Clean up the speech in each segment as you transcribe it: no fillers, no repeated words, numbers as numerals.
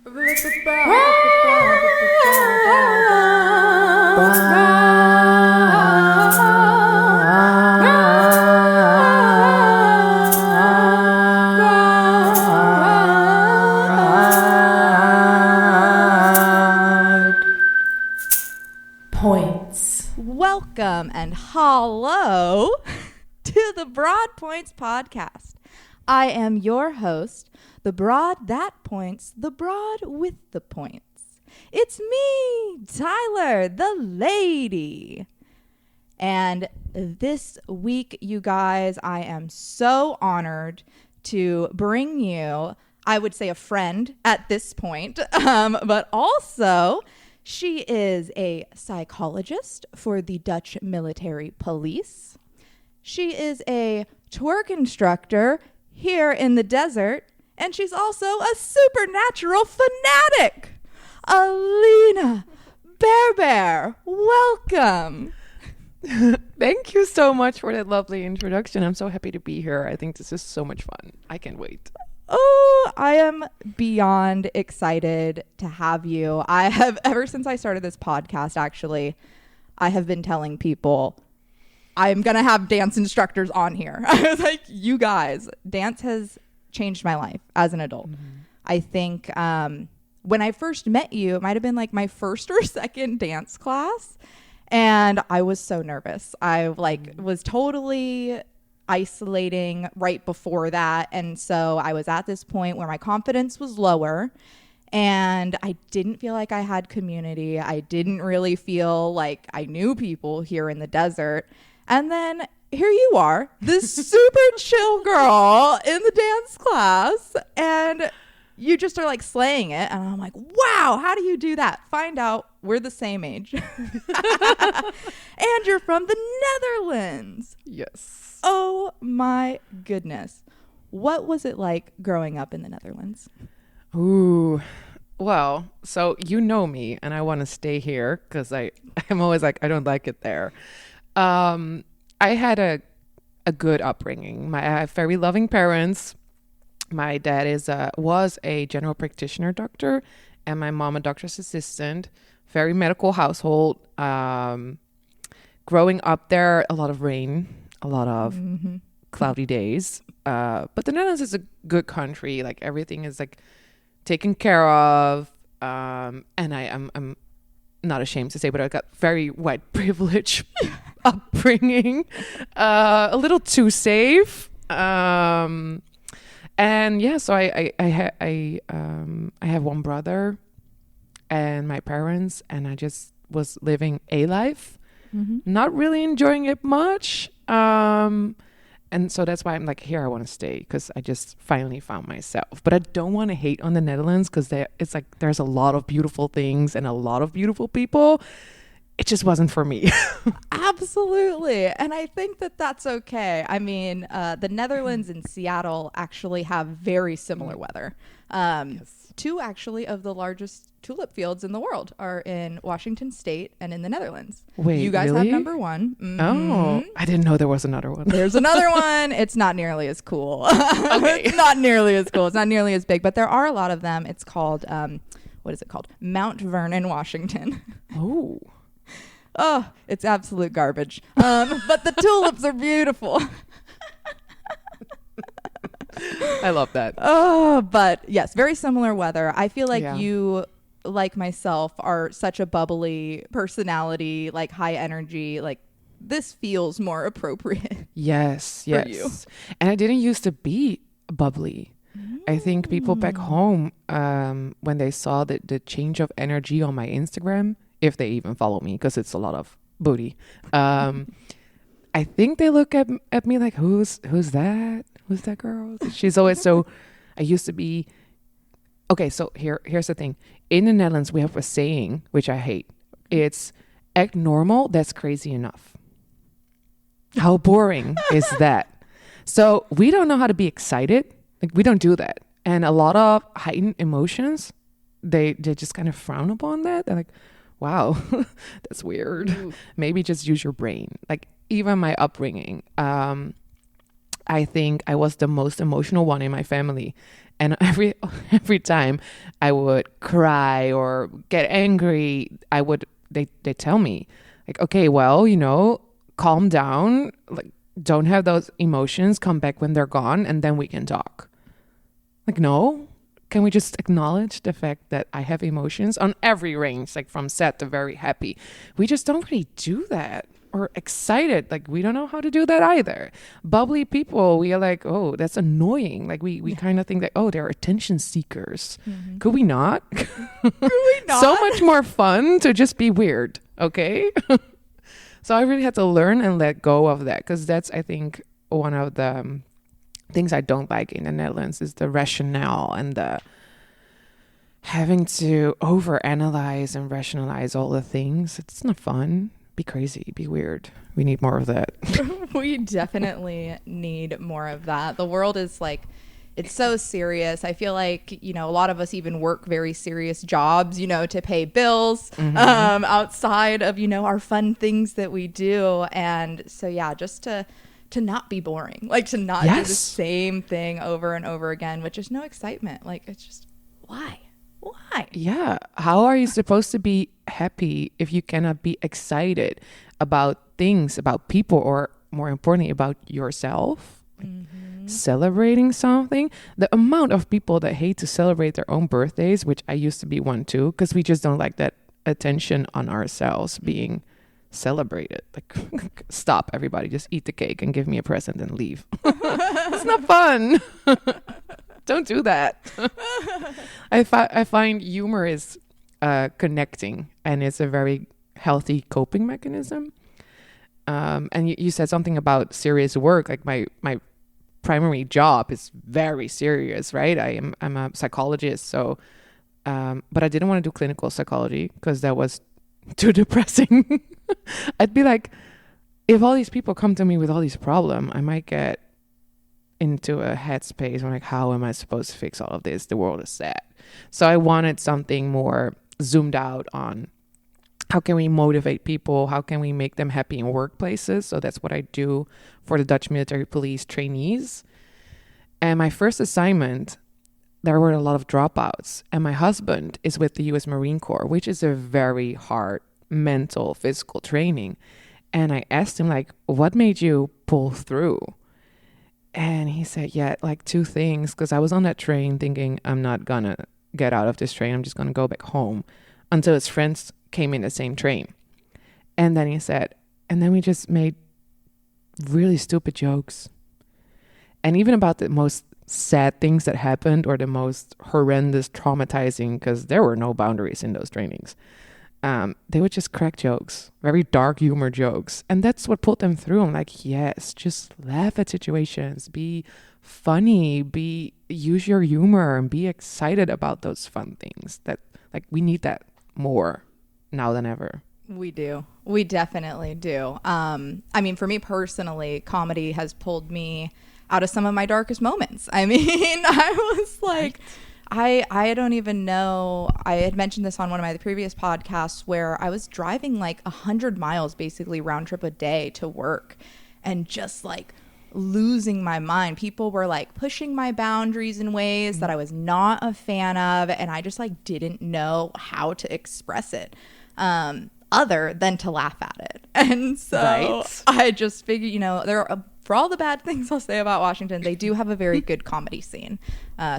Points. Welcome and hello to the Broad Points podcast. I am your host, the broad that points, the broad with the points. It's me, Tyler, the lady. And this week, you guys, I am so honored to bring you, I would say a friend at this point, but also she is a psychologist for the Dutch Military Police. She is a twerk instructor here in the desert, and she's also a supernatural fanatic. Eline Berber, welcome. Thank you so much for that lovely introduction. I'm so happy to be here. I think this is so much fun. I can't wait. Oh, I am beyond excited to have you. I have, ever since I started this podcast, actually, I have been telling people I'm going to have dance instructors on here. I was like, you guys, dance has changed my life as an adult. Mm-hmm. I think when I first met you, it might have been like my first or second dance class. And I was so nervous. I was totally isolating right before that. And so I was at this point where my confidence was lower and I didn't feel like I had community. I didn't really feel like I knew people here in the desert. And then here you are, this super chill girl in the dance class, and you just are like slaying it. And I'm like, wow, how do you do that? Find out, we're the same age. And you're from the Netherlands. Yes. Oh my goodness. What was it like growing up in the Netherlands? Ooh. Well, so you know me and I want to stay here because I'm always like, I don't like it there. I had a good upbringing. I have very loving parents. My dad was a general practitioner doctor and my mom a doctor's assistant. Very medical household. Growing up there, a lot of rain, a lot of cloudy days. But the Netherlands is a good country. Like everything is like taken care of. And I'm not ashamed to say, but I got very white privilege upbringing, a little too safe. And yeah, so I have one brother and my parents, and I just was living a life, not really enjoying it much. And so that's why I'm like, here, I want to stay because I just finally found myself. But I don't want to hate on the Netherlands because it's like there's a lot of beautiful things and a lot of beautiful people. It just wasn't for me. Absolutely. And I think that that's okay. I mean, the Netherlands and Seattle actually have very similar weather. Yes. Two actually of the largest tulip fields in the world are in Washington State and in the Netherlands. Wait, you guys really? have number one. Mm-hmm. Oh, I didn't know there was another one. There's another one. It's not nearly as cool. Okay. It's not nearly as cool. It's not nearly as big, but there are a lot of them. It's called, what is it called? Mount Vernon, Washington. Oh. Oh, it's absolute garbage. But the tulips are beautiful. I love that. Oh, but yes, very similar weather. I feel like Yeah. you, like myself, are such a bubbly personality, like high energy. Like this feels more appropriate. Yes. For you. And I didn't used to be bubbly. I think people back home, when they saw the change of energy on my Instagram, if they even follow me, because it's a lot of booty, I think they look at me like, who's that? Who's that girl? She's always so. I used to be. Okay, so here's the thing. In the Netherlands, we have a saying which I hate. It's act normal. That's crazy enough. How boring is that? So we don't know how to be excited. Like we don't do that. And a lot of heightened emotions, they just kind of frown upon that. They're like, wow, that's weird. Ooh. Maybe just use your brain. Like even my upbringing, I think I was the most emotional one in my family. And every time I would cry or get angry, they tell me like, okay, well, calm down, like don't have those emotions, come back when they're gone, and then we can talk. Like, no, can we just acknowledge the fact that I have emotions on every range, like from sad to very happy? We just don't really do that. Or excited, like we don't know how to do that either. Bubbly people, we are like, oh, that's annoying. Like we kind of think that, oh, they're attention seekers. Mm-hmm. Could we not? Could we not? So much more fun to just be weird, okay? So I really had to learn and let go of that, because that's, I think, one of the things I don't like in the Netherlands is the rationale and the having to overanalyze and rationalize all the things. It's not fun. Be crazy, be weird. We need more of that. We definitely need more of that. The world is like, it's so serious. I feel like, a lot of us even work very serious jobs, to pay bills, outside of, our fun things that we do. And so, yeah, just to not be boring, like to not do the same thing over and over again, with just no excitement. Like, it's just, why? Yeah. How are you supposed to be happy if you cannot be excited about things, about people, or more importantly, about yourself? Celebrating something. The amount of people that hate to celebrate their own birthdays, which I used to be one too, because we just don't like that attention on ourselves being celebrated. Like, stop, everybody, just eat the cake and give me a present and leave. It's not fun. Don't do that. I find humor is connecting, and it's a very healthy coping mechanism. And you said something about serious work. Like my primary job is very serious, right? I'm a psychologist, so but I didn't want to do clinical psychology because that was too depressing. I'd be like, if all these people come to me with all these problems, I might get into a headspace where like, how am I supposed to fix all of this? The world is sad. So I wanted something more zoomed out on how can we motivate people? How can we make them happy in workplaces? So that's what I do for the Dutch Military Police trainees. And my first assignment, there were a lot of dropouts. And my husband is with the US Marine Corps, which is a very hard mental, physical training. And I asked him, like, what made you pull through? And he said, yeah, like two things, because I was on that train thinking I'm not going to get out of this train. I'm just going to go back home, until his friends came in the same train. And then he said, and then we just made really stupid jokes. And even about the most sad things that happened, or the most horrendous, traumatizing, because there were no boundaries in those trainings. They would just crack jokes, very dark humor jokes. And that's what pulled them through. I'm like, yes, just laugh at situations, be funny, use your humor, and be excited about those fun things. That, like, we need that more now than ever. We do. We definitely do. I mean, for me personally, comedy has pulled me out of some of my darkest moments. I mean, I was like, I don't even know. I had mentioned this on one of my previous podcasts, where I was driving like 100 miles basically round trip a day to work, and just like losing my mind. People were like pushing my boundaries in ways that I was not a fan of, and I just like didn't know how to express it other than to laugh at it. And so I just figured, there are, for all the bad things I'll say about Washington, they do have a very good comedy scene.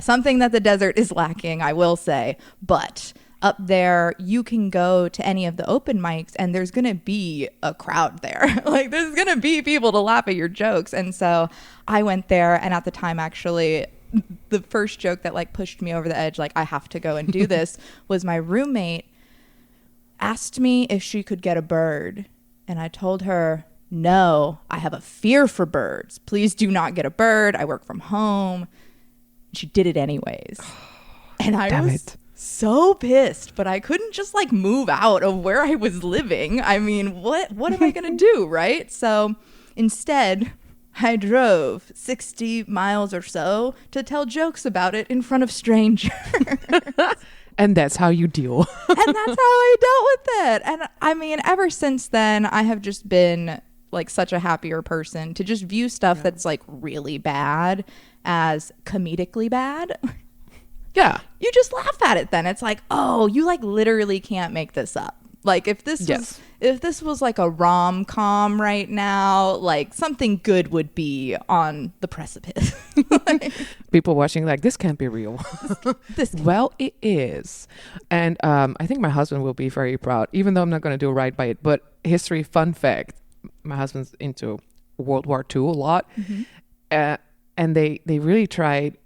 Something that the desert is lacking, I will say. But up there, you can go to any of the open mics and there's going to be a crowd there. Like, there's going to be people to laugh at your jokes. And so I went there, and at the time, actually, the first joke that like pushed me over the edge, like I have to go and do this, was my roommate asked me if she could get a bird. And I told her, no, I have a fear for birds. Please do not get a bird. I work from home. She did it anyways. And I was so pissed, but I couldn't just like move out of where I was living. I mean, what am I going to do, right? So instead, I drove 60 miles or so to tell jokes about it in front of strangers. And that's how you deal. And that's how I dealt with it. And I mean, ever since then, I have just been like such a happier person to just view stuff that's like really bad as comedically bad. Yeah. You just laugh at it then. It's like, oh, you like literally can't make this up. Like if this was like a rom-com right now, like something good would be on the precipice. Like, people watching like, this can't be real. Well, it is. And I think my husband will be very proud, even though I'm not going to do right by it. But history fun fact, my husband's into World War II a lot. And they really tried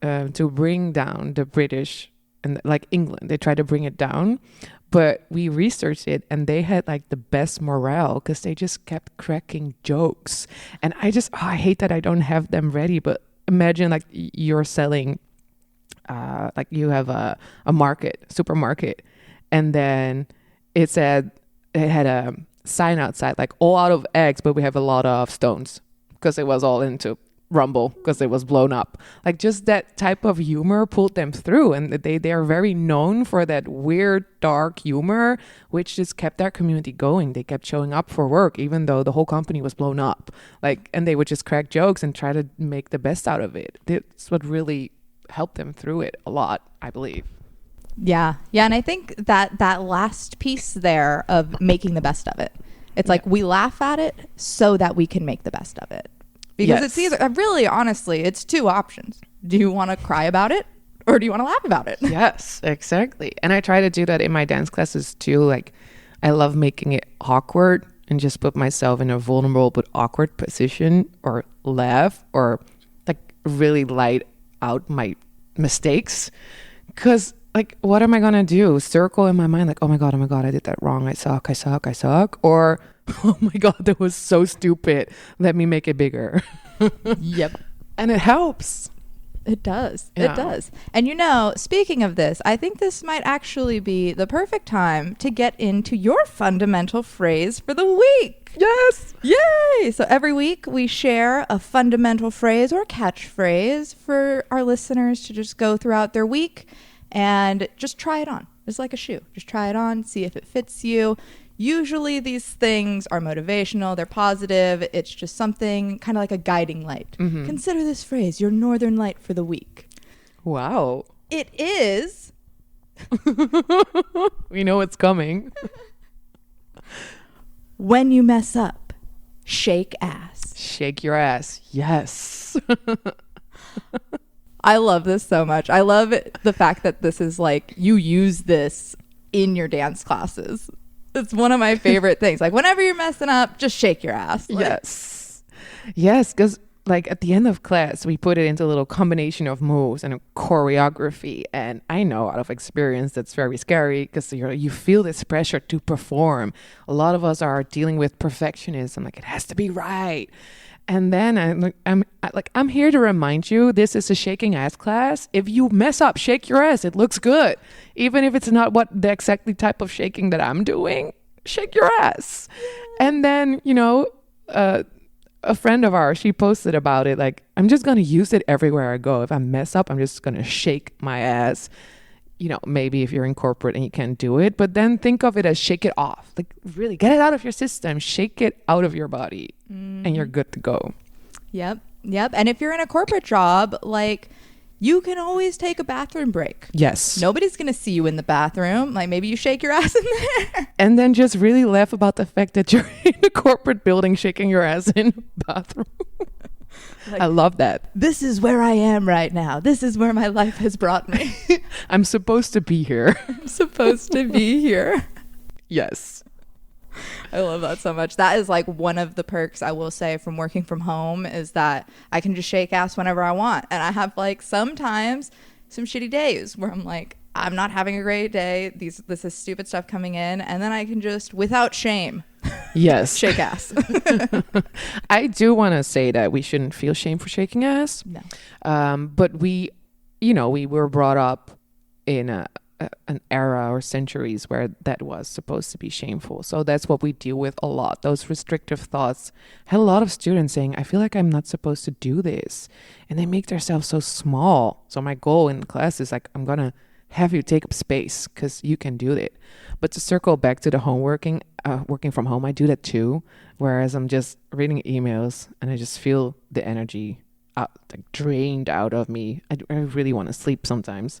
to bring down the British and like England. They tried to bring it down. But we researched it and they had like the best morale because they just kept cracking jokes. And I hate that I don't have them ready. But imagine like you're selling, like you have a supermarket. And then it had a sign outside like all out of eggs, but we have a lot of stones because it was all into rumble because it was blown up. Like just that type of humor pulled them through, and they are very known for that weird dark humor, which just kept our community going. They kept showing up for work even though the whole company was blown up, like, and they would just crack jokes and try to make the best out of it. That's what really helped them through it a lot, I believe. Yeah, and I think that last piece there of making the best of it, it's like we laugh at it so that we can make the best of it. Because it's either, really, honestly, it's two options. Do you want to cry about it or do you want to laugh about it? Yes, exactly. And I try to do that in my dance classes too. Like, I love making it awkward and just put myself in a vulnerable but awkward position, or laugh, or like really light out my mistakes. Because like, what am I going to do? Circle in my mind like, oh my God, I did that wrong. I suck. Or, oh my God, that was so stupid. Let me make it bigger. Yep. And it helps. It does. Yeah. It does. And speaking of this, I think this might actually be the perfect time to get into your fundamental phrase for the week. Yes. Yay! So every week we share a fundamental phrase or catchphrase for our listeners to just go throughout their week and just try it on. It's like a shoe. Just try it on, see if it fits you. Usually these things are motivational, they're positive. It's just something kind of like a guiding light. Consider this phrase your northern light for the week. Wow. It is. We know it's coming. When you mess up, shake ass. Shake your ass. Yes. I love this so much. I love the fact that this is like you use this in your dance classes. It's one of my favorite things. Like whenever you're messing up, just shake your ass. Like, yes, because like at the end of class, we put it into a little combination of moves and a choreography. And I know out of experience that's very scary because you feel this pressure to perform. A lot of us are dealing with perfectionism, like it has to be right. And then I'm here to remind you, this is a shaking ass class. If you mess up, shake your ass. It looks good. Even if it's not what the exactly type of shaking that I'm doing, shake your ass. And then, a friend of ours, she posted about it. Like, I'm just going to use it everywhere I go. If I mess up, I'm just going to shake my ass. Maybe if you're in corporate and you can't do it, but then think of it as shake it off. Like really get it out of your system, shake it out of your body, and you're good to go. Yep. And if you're in a corporate job, like you can always take a bathroom break. Yes. Nobody's going to see you in the bathroom. Like maybe you shake your ass in there. And then just really laugh about the fact that you're in a corporate building shaking your ass in a bathroom. Like, I love that. This is where I am right now. This is where my life has brought me. I'm supposed to be here. Yes. I love that so much. That is like one of the perks I will say from working from home is that I can just shake ass whenever I want. And I have like sometimes some shitty days where I'm like, I'm not having a great day. This is stupid stuff coming in. And then I can just, without shame, yes, shake ass. I do want to say that we shouldn't feel shame for shaking ass. No. But we were brought up in an era or centuries where that was supposed to be shameful. So that's what we deal with a lot. Those restrictive thoughts. Had a lot of students saying, I feel like I'm not supposed to do this. And they make themselves so small. So my goal in class is like, I'm going to have you take up space because you can do it. But to circle back to the working from home, I do that too. Whereas I'm just reading emails and I just feel the energy like drained out of me. I really want to sleep sometimes.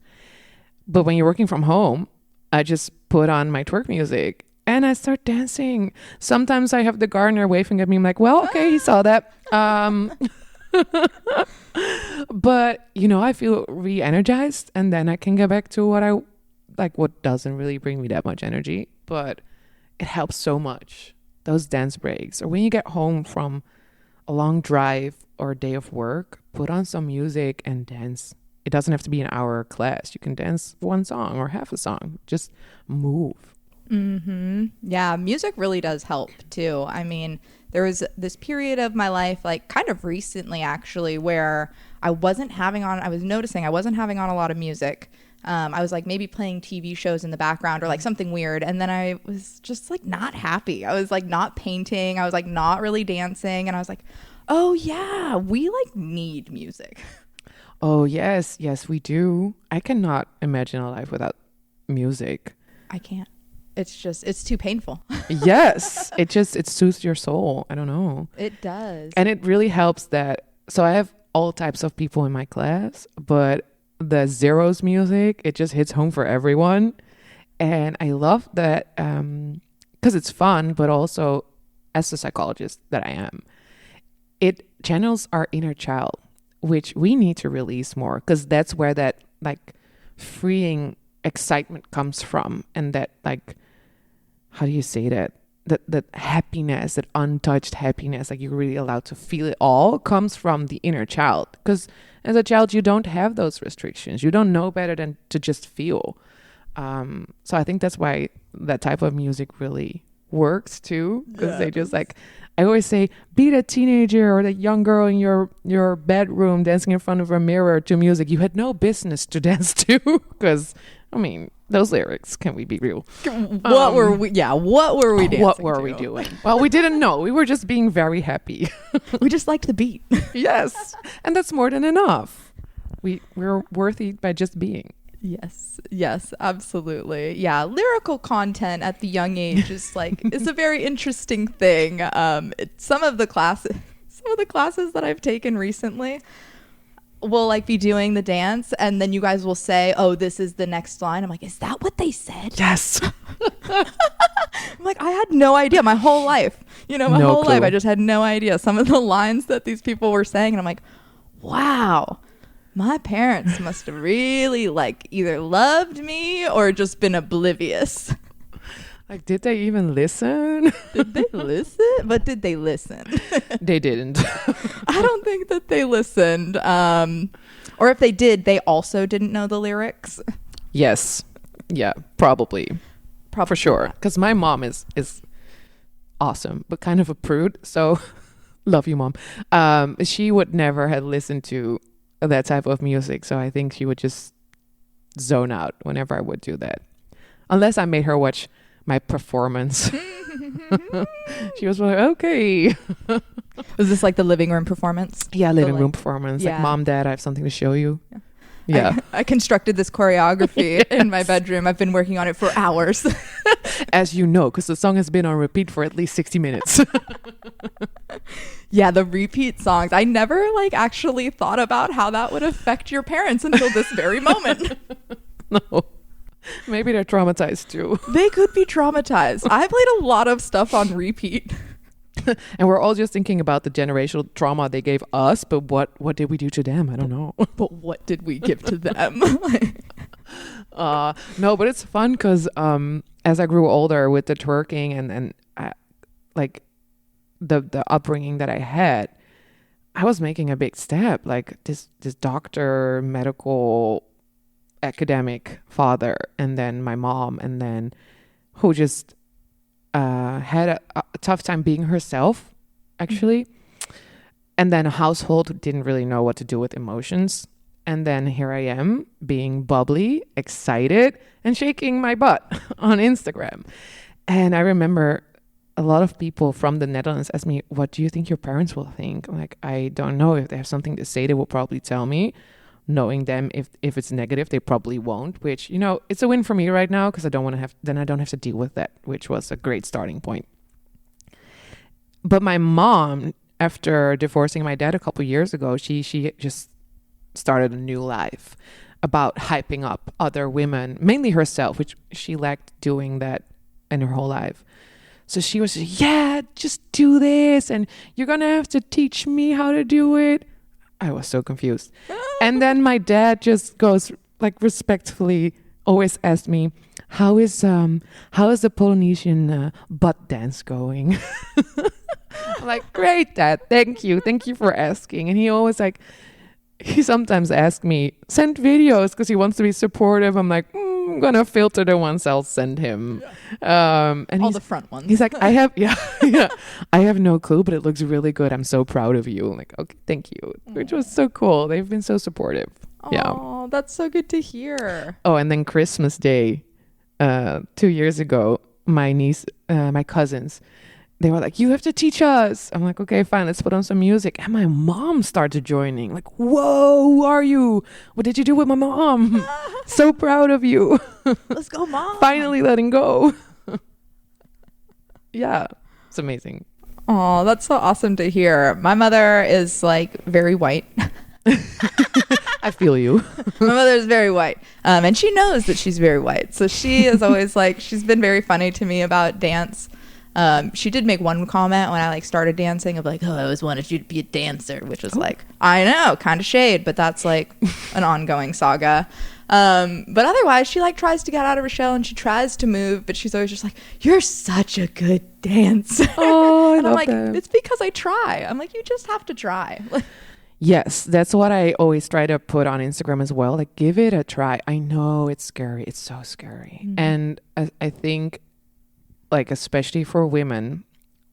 But when you're working from home, I just put on my twerk music and I start dancing. Sometimes I have the gardener waving at me. I'm like, well, okay, he saw that. But, you know, I feel re-energized, and then I can get back to what doesn't really bring me that much energy, but it helps so much. Those dance breaks, or when you get home from a long drive or a day of work, put on some music and dance. It doesn't have to be an hour class. You can dance one song or half a song. Just move. Yeah, music really does help too. I mean, there was this period of my life, like kind of recently actually, where I was noticing I wasn't having on a lot of music. I was like maybe playing TV shows in the background or like something weird. And then I was just like not happy. I was like not painting. I was like not really dancing. And I was like, oh yeah, we like need music. Oh, yes. Yes, we do. I cannot imagine a life without music. I can't. It's too painful. Yes. It soothes your soul. I don't know. It does. And it really helps so I have all types of people in my class, but the zeros music, it just hits home for everyone. And I love that because it's fun, but also as a psychologist that I am, it channels our inner child, which we need to release more, because that's where that like freeing excitement comes from. And that like, how do you say that happiness, that untouched happiness, like you're really allowed to feel it all, comes from the inner child. Because as a child, you don't have those restrictions. You don't know better than to just feel. So I think that's why that type of music really works too, because they just like, I always say, be that teenager or that young girl in your bedroom dancing in front of a mirror to music you had no business to dance to. Because I mean, those lyrics, can we be real? What were we dancing What were to? we doing? Well, we didn't know. We were just being very happy. We just liked the beat. Yes. And that's more than enough. We're worthy by just being. Yes, absolutely. Yeah, lyrical content at the young age is a very interesting thing. Some of the classes that I've taken recently will like be doing the dance, and then you guys will say, "Oh, this is the next line." I'm like, "Is that what they said?" Yes. I'm like, I had no idea my whole life. My whole life I just had no idea some of the lines that these people were saying, and I'm like, wow. My parents must have really like either loved me or just been oblivious. Like, did they even listen? Did they listen? But did they listen? They didn't. I don't think that they listened. Or if they did, they also didn't know the lyrics. Yes. Yeah, probably for sure. Because my mom is awesome, but kind of a prude. So love you, Mom. She would never have listened to that type of music, so I think she would just zone out whenever I would do that, unless I made her watch my performance. She was like, okay. Was this like the living room performance? Yeah, living room performance. Yeah. Like, Mom, Dad, I have something to show you. Yeah. I constructed this choreography in my bedroom. I've been working on it for hours. As you know, because the song has been on repeat for at least 60 minutes. Yeah, the repeat songs. I never actually thought about how that would affect your parents until this very moment. No. Maybe they're traumatized too. They could be traumatized. I played a lot of stuff on repeat. And we're all just thinking about the generational trauma they gave us, but what did we do to them? I don't know. But what did we give to them? No, but it's fun because as I grew older with the twerking and like the upbringing that I had, I was making a big step. Like this doctor, medical, academic father, and then my mom, and then who just had a tough time being herself, actually. And then a household who didn't really know what to do with emotions. And then here I am being bubbly, excited, and shaking my butt on Instagram. And I remember a lot of people from the Netherlands asked me, what do you think your parents will think? I'm like, I don't know. If they have something to say, they will probably tell me. Knowing them, if it's negative, they probably won't, which, it's a win for me right now, because I don't have to deal with that, which was a great starting point. But my mom, after divorcing my dad a couple years ago, she just started a new life about hyping up other women, mainly herself, which she lacked doing that in her whole life. So she was, yeah, just do this and you're going to have to teach me how to do it. I was so confused. And then my dad just goes like respectfully, always asked me, how is the Polynesian butt dance going? I'm like, great, Dad. Thank you for asking. And he always like, he sometimes asks me, send videos because he wants to be supportive. I'm like, I'm gonna filter the ones I'll send him. And all the front ones. He's like, I have I have no clue, but it looks really good. I'm so proud of you. I'm like, okay, thank you. Which was so cool. They've been so supportive. Oh, that's so good to hear. Oh, and then Christmas Day, 2 years ago, my niece, my cousins, they were like, you have to teach us. I'm like, okay, fine, let's put on some music. And my mom started joining. Like, whoa, who are you? What did you do with my mom? So proud of you. Let's go, Mom. Finally letting go. Yeah, it's amazing. Oh, that's so awesome to hear. My mother is like very white. I feel you. My mother is very white. And she knows that she's very white. So she is always like, she's been very funny to me about dance. She did make one comment when I like started dancing of like, oh, I always wanted you to be a dancer, which was like, I know, kind of shade, but that's like an ongoing saga. But otherwise she like tries to get out of her shell and she tries to move, but she's always just like, you're such a good dancer. Oh, and I'm like, that. it's because I try. I'm like, you just have to try. Yes, that's what I always try to put on Instagram as well. Like, give it a try. I know it's scary. It's so scary. Mm-hmm. And I think, like, especially for women,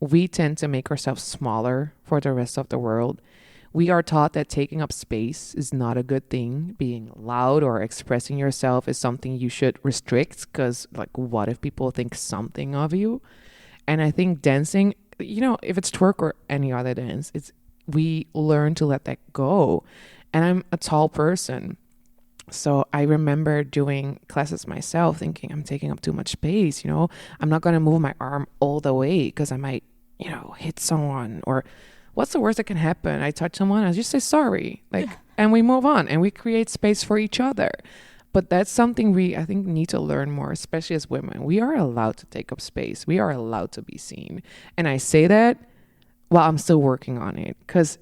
we tend to make ourselves smaller for the rest of the world. We are taught that taking up space is not a good thing. Being loud or expressing yourself is something you should restrict because, like, what if people think something of you? And I think dancing, you know, if it's twerk or any other dance, we learn to let that go. And I'm a tall person. So I remember doing classes myself thinking I'm taking up too much space, you know, I'm not going to move my arm all the way because I might, you know, hit someone, or what's the worst that can happen? I touch someone, I just say sorry, like, and we move on and we create space for each other. But that's something we, I think, need to learn more, especially as women. We are allowed to take up space. We are allowed to be seen. And I say that while I'm still working on it, because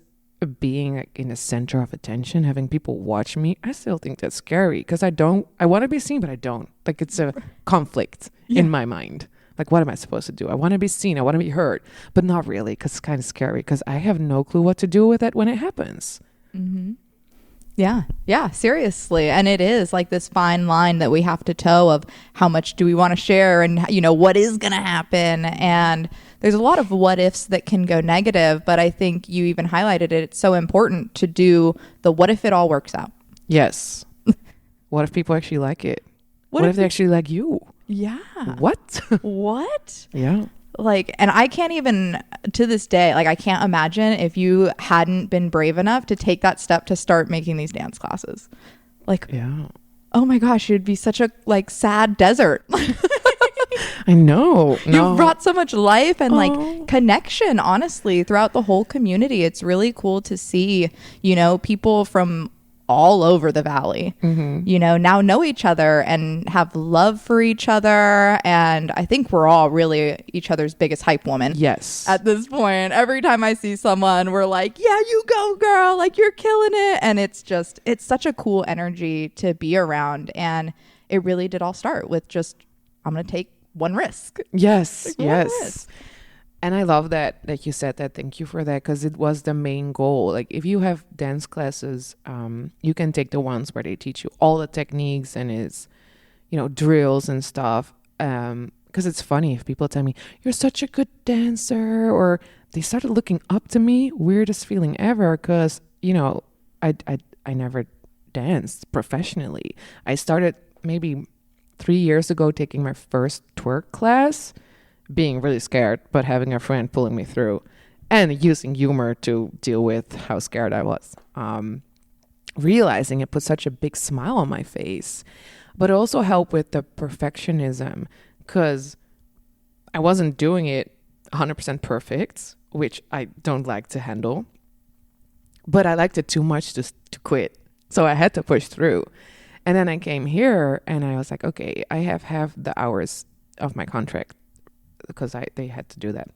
being like in the center of attention, having people watch me, I still think that's scary because I want to be seen, but I don't. Like, it's a conflict in my mind. Like, what am I supposed to do? I want to be seen. I want to be heard, but not really, because it's kind of scary because I have no clue what to do with it when it happens. Mm-hmm. Yeah, seriously. And it is like this fine line that we have to toe of how much do we want to share and, you know, what is going to happen. And there's a lot of what ifs that can go negative, but I think you even highlighted it. It's so important to do the what if it all works out. Yes. What if people actually like it? What if they actually like you? Yeah. What? What? Yeah. Like, and I can't even, to this day, like, I can't imagine if you hadn't been brave enough to take that step to start making these dance classes. Like, yeah. Oh my gosh, it'd be such a like sad desert. I know. No. You've brought so much life and like connection, honestly, throughout the whole community. It's really cool to see, you know, people from all over the valley, you know, now know each other and have love for each other. And I think we're all really each other's biggest hype woman. Yes. At this point, every time I see someone, we're like, yeah, you go, girl. Like, you're killing it. And it's just, it's such a cool energy to be around. And it really did all start with just, I'm going to take one risk. Yes. Like, yes. one risk. And I love that you said that. Thank you for that, because it was the main goal. Like, if you have dance classes, you can take the ones where they teach you all the techniques and it's, you know, drills and stuff. Because it's funny if people tell me, you're such a good dancer, or they started looking up to me. Weirdest feeling ever, because, you know, I never danced professionally. I started maybe 3 years ago taking my first twerk class, being really scared, but having a friend pulling me through and using humor to deal with how scared I was. Realizing it put such a big smile on my face, but also helped with the perfectionism, because I wasn't doing it 100% perfect, which I don't like to handle, but I liked it too much to quit. So I had to push through. And then I came here and I was like, okay, I have half the hours of my contract because they had to do that.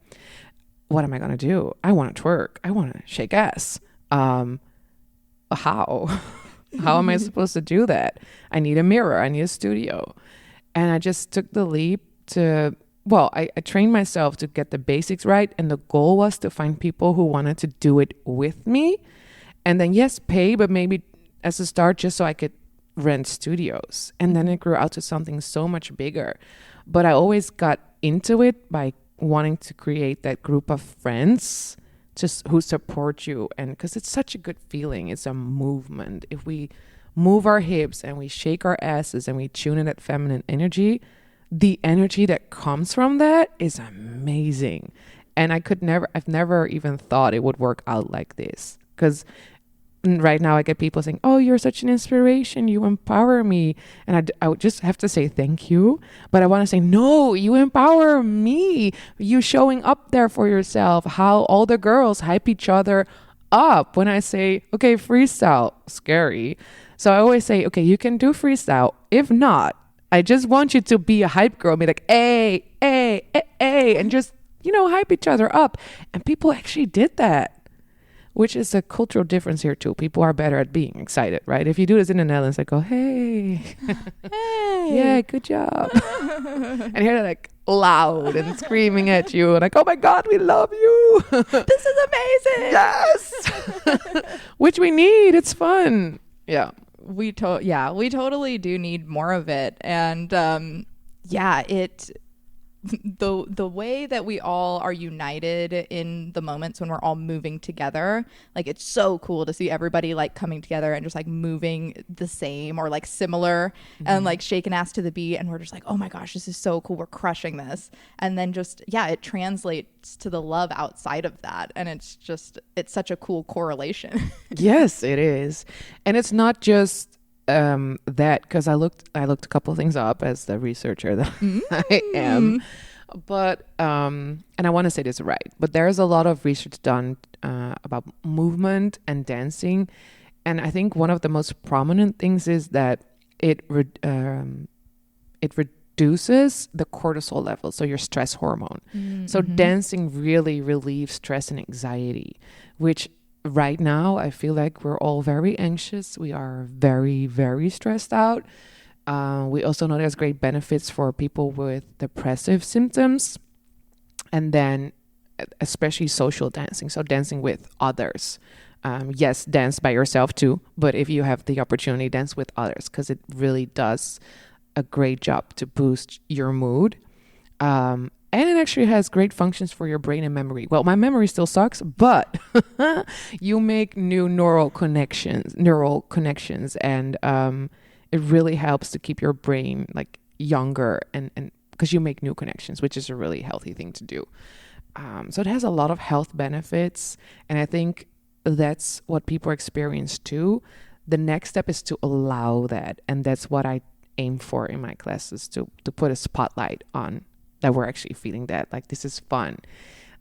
What am I going to do? I want to twerk. I want to shake ass. How? How am I supposed to do that? I need a mirror. I need a studio. And I just took the leap I trained myself to get the basics right. And the goal was to find people who wanted to do it with me. And then, yes, pay, but maybe as a start, just so I could rent studios. And then it grew out to something so much bigger. But I always got into it by wanting to create that group of friends just who support you. And because it's such a good feeling, it's a movement. If we move our hips and we shake our asses and we tune in that feminine energy, the energy that comes from that is amazing. And I've never even thought it would work out like this, because right now I get people saying, oh, you're such an inspiration, you empower me. And I would just have to say thank you, but I want to say, no, you empower me. You showing up there for yourself, how all the girls hype each other up. When I say, okay, freestyle, scary. So I always say, okay, you can do freestyle. If not, I just want you to be a hype girl, be like, hey, hey, hey, hey, and just, hype each other up. And people actually did that, which is a cultural difference here too. People are better at being excited, right? If you do this in the Netherlands, like, go, hey, hey, yeah, good job. And here they're like loud and screaming at you, and like, oh my God, we love you. This is amazing. Yes. Which we need. It's fun. Yeah. We totally do need more of it. And the way that we all are united in the moments when we're all moving together, like, it's so cool to see everybody like coming together and just like moving the same or like similar, and like shaking ass to the beat, and we're just like, oh my gosh, this is so cool, we're crushing this. And then just it translates to the love outside of that, and it's such a cool correlation. Yes, it is. And it's not just that, because I looked a couple of things up as the researcher that I am, but and I want to say this right, but there's a lot of research done about movement and dancing, and I think one of the most prominent things is that it reduces the cortisol level, so your stress hormone. So dancing really relieves stress and anxiety, which right now I feel like we're all very anxious. We are very, very stressed out. We also know there's great benefits for people with depressive symptoms, and then especially social dancing, so dancing with others. Yes, dance by yourself too, but if you have the opportunity, dance with others, because it really does a great job to boost your mood. And it actually has great functions for your brain and memory. Well, my memory still sucks, but you make new neural connections, and it really helps to keep your brain like younger, and because you make new connections, which is a really healthy thing to do. So it has a lot of health benefits, and I think that's what people experience too. The next step is to allow that, and that's what I aim for in my classes, to put a spotlight on that we're actually feeling that, like, this is fun.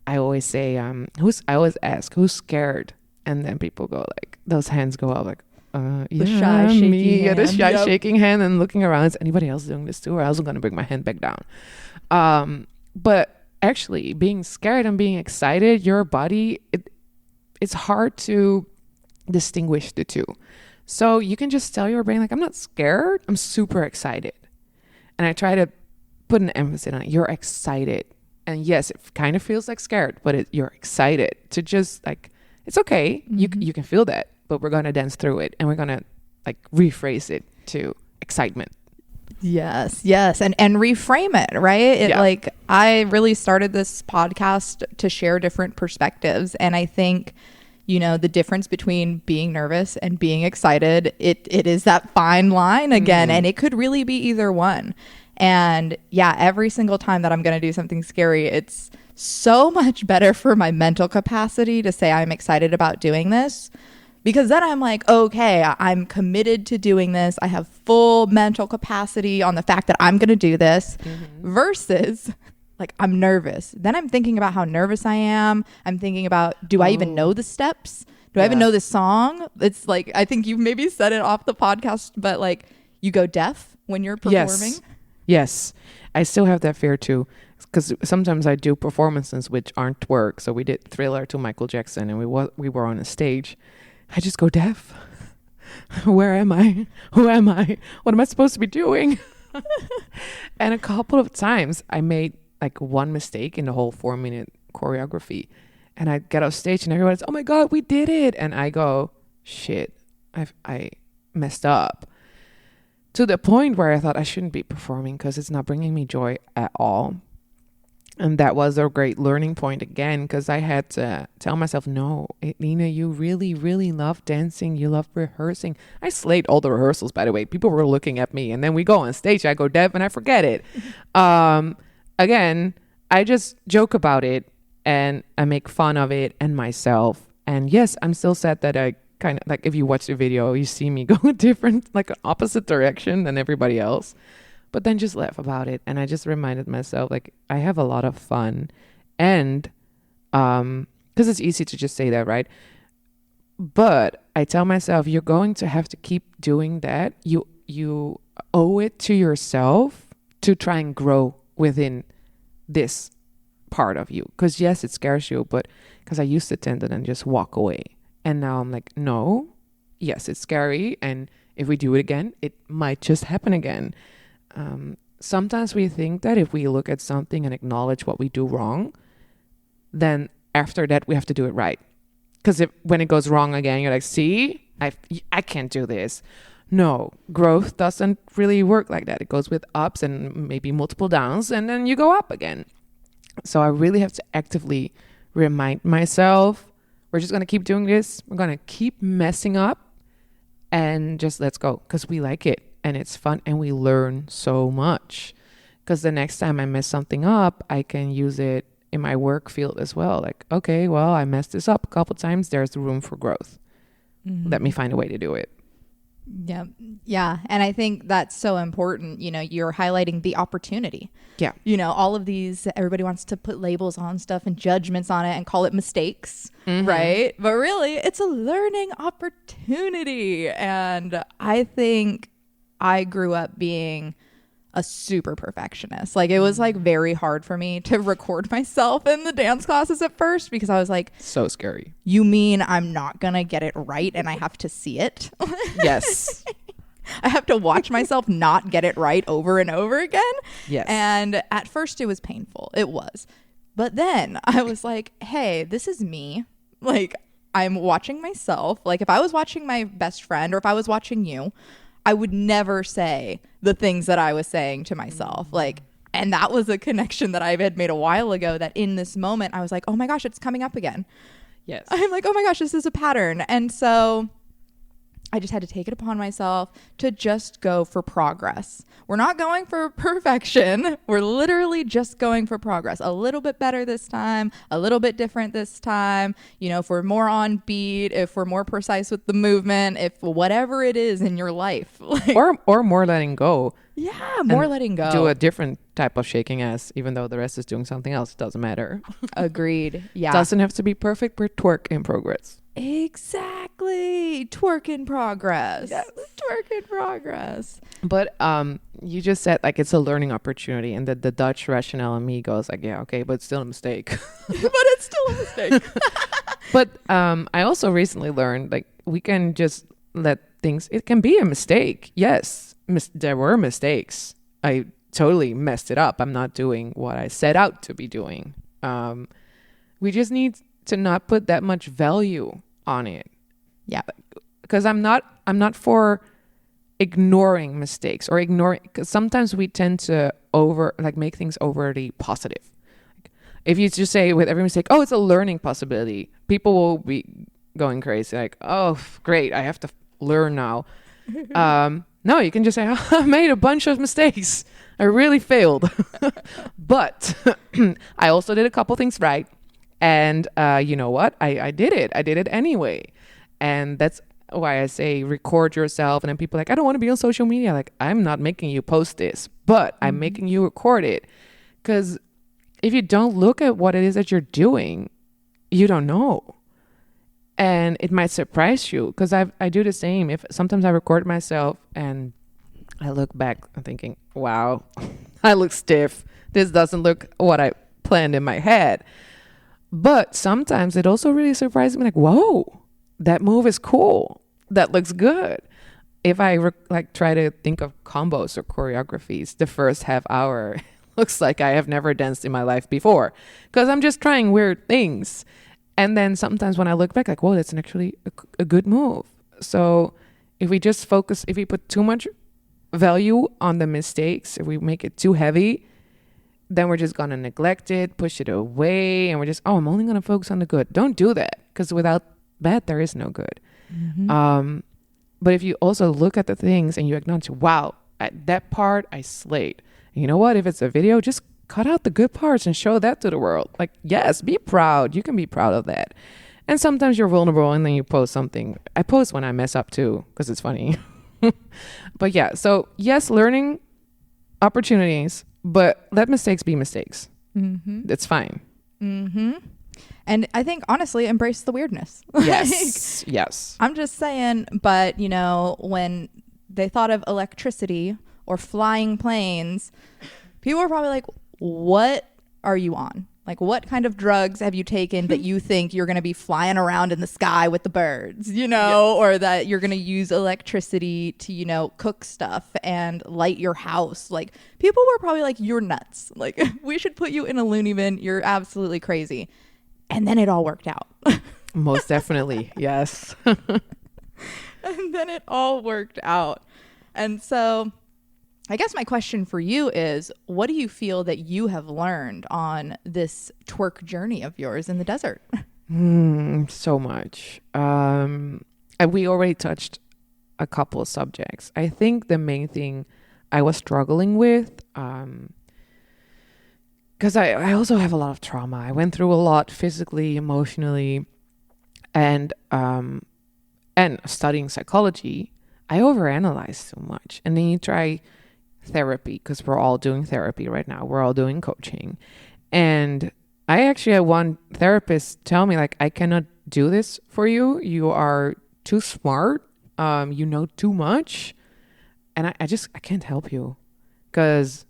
I always say, I always ask, who's scared? And then people go like, those hands go up like, the shy shaking me. hand. Yeah, the shy shaking hand, and looking around, is anybody else doing this too? Or else I'm going to bring my hand back down. But actually being scared and being excited, your body, it's hard to distinguish the two. So you can just tell your brain, like, I'm not scared, I'm super excited. And I try to put an emphasis on it. You're excited. And yes, it kind of feels like scared, but you're excited to just like, it's okay. You can feel that, but we're going to dance through it, and we're going to like rephrase it to excitement. Yes. And reframe it, right? Like, I really started this podcast to share different perspectives. And I think, the difference between being nervous and being excited, it is that fine line again, and it could really be either one. And every single time that I'm going to do something scary, it's so much better for my mental capacity to say I'm excited about doing this, because then I'm like, okay, I'm committed to doing this. I have full mental capacity on the fact that I'm going to do this, versus like I'm nervous. Then I'm thinking about how nervous I am. I'm thinking about, do I even know the steps? Do I even know this song? It's like, I think you maybe said it off the podcast, but like you go deaf when you're performing. Yes. I still have that fear too. Because sometimes I do performances which aren't twerk. So we did Thriller to Michael Jackson and we were on a stage. I just go deaf. Where am I? Who am I? What am I supposed to be doing? And a couple of times I made like one mistake in the whole 4-minute choreography. And I get off stage and everyone's, oh my God, we did it. And I go, shit, I messed up. To the point where I thought I shouldn't be performing because it's not bringing me joy at all. And that was a great learning point again, because I had to tell myself, no, Nina, you really, really love dancing. You love rehearsing. I slayed all the rehearsals, by the way. People were looking at me. And then we go on stage. I go deaf and I forget it. Again, I just joke about it and I make fun of it and myself. And yes, I'm still sad that I kind of, like, if you watch the video, you see me go different, like an opposite direction than everybody else. But then just laugh about it. And I just reminded myself, like, I have a lot of fun. And because it's easy to just say that, right? But I tell myself, you're going to have to keep doing that. You owe it to yourself to try and grow within this part of you. Because yes, it scares you, but because I used to tend to then just walk away. And now I'm like, no, yes, it's scary. And if we do it again, it might just happen again. Sometimes we think that if we look at something and acknowledge what we do wrong, then after that we have to do it right. Because when it goes wrong again, you're like, see, I can't do this. No, growth doesn't really work like that. It goes with ups and maybe multiple downs, and then you go up again. So I really have to actively remind myself, we're just going to keep doing this. We're going to keep messing up and just let's go, because we like it. And it's fun and we learn so much, because the next time I mess something up, I can use it in my work field as well. Like, okay, well, I messed this up a couple times. There's room for growth. Mm-hmm. Let me find a way to do it. Yeah. Yeah. And I think that's so important. You know, you're highlighting the opportunity. Yeah. You know, all of these, everybody wants to put labels on stuff and judgments on it and call it mistakes, right? But really, it's a learning opportunity. And I think I grew up being a super perfectionist. Like, it was like very hard for me to record myself in the dance classes at first, because I was like, so scary. You mean I'm not gonna get it right and I have to see it? Yes. I have to watch myself not get it right over and over again. Yes. And at first it was painful. It was. But then I was like, hey, this is me. Like, I'm watching myself. Like, if I was watching my best friend, or if I was watching you, I would never say the things that I was saying to myself. Like, and that was a connection that I had made a while ago, that in this moment I was like, oh my gosh, it's coming up again. Yes. I'm like, oh my gosh, this is a pattern. And so I just had to take it upon myself to just go for progress. We're not going for perfection. We're literally just going for progress. A little bit better this time, a little bit different this time. You know, if we're more on beat, if we're more precise with the movement, if whatever it is in your life. Like, or more letting go. Yeah, more letting go. Do a different type of shaking ass, even though the rest is doing something else. It doesn't matter. Agreed. Yeah. Doesn't have to be perfect. We're twerk in progress. Exactly. Twerk in progress. Yes. Twerk in progress. But you just said, like, it's a learning opportunity, and the Dutch rationale in me goes like, yeah, okay, but it's still a mistake. But it's still a mistake. But I also recently learned, like, we can just let things, it can be a mistake. Yes, there were mistakes. I totally messed it up. I'm not doing what I set out to be doing. We just need to not put that much value on it. Yeah. Because I'm not for ignoring mistakes or ignoring, because sometimes we tend to make things overly positive. If you just say with every mistake, oh, it's a learning possibility, people will be going crazy. Like, oh, great, I have to learn now. No, you can just say, oh, I made a bunch of mistakes. I really failed. But I also did a couple things right. And you know what? I did it. I did it anyway. And that's why I say record yourself. And then people are like, I don't want to be on social media. Like, I'm not making you post this, but I'm making you record it. Because if you don't look at what it is that you're doing, you don't know. And it might surprise you, because I do the same. If sometimes I record myself and I look back, I'm thinking, wow, I look stiff. This doesn't look what I planned in my head. But sometimes it also really surprises me, like, whoa, that move is cool. That looks good. If I try to think of combos or choreographies, the first half hour looks like I have never danced in my life before, because I'm just trying weird things. And then sometimes when I look back, like, whoa, that's actually a good move. So if we just focus, if we put too much value on the mistakes, if we make it too heavy, then we're just going to neglect it, push it away. And we're just, oh, I'm only going to focus on the good. Don't do that, because without bad, there is no good. Mm-hmm. But if you also look at the things and you acknowledge, wow, at that part I slayed. And you know what? If it's a video, just cut out the good parts and show that to the world. Like, yes, be proud. You can be proud of that. And sometimes you're vulnerable and then you post something. I post when I mess up too, because it's funny. But yeah, so yes, learning opportunities, but let mistakes be mistakes. Mm-hmm. It's fine. Mm-hmm. And I think, honestly, embrace the weirdness. Yes. Yes. I'm just saying, but, you know, when they thought of electricity or flying planes, people were probably like, what are you on? Like, what kind of drugs have you taken that you think you're going to be flying around in the sky with the birds, you know, or that you're going to use electricity to, you know, cook stuff and light your house? Like, people were probably like, you're nuts. Like, we should put you in a loony bin. You're absolutely crazy. And then it all worked out. Most definitely. Yes. And then it all worked out. And so I guess my question for you is, what do you feel that you have learned on this twerk journey of yours in the desert? So much. And we already touched a couple of subjects. I think the main thing I was struggling with, because I also have a lot of trauma. I went through a lot physically, emotionally, and studying psychology, I overanalyze so much. And then you try therapy, because we're all doing therapy right now. We're all doing coaching. And I actually had one therapist tell me, like, I cannot do this for you. You are too smart. You know too much. And I can't help you, because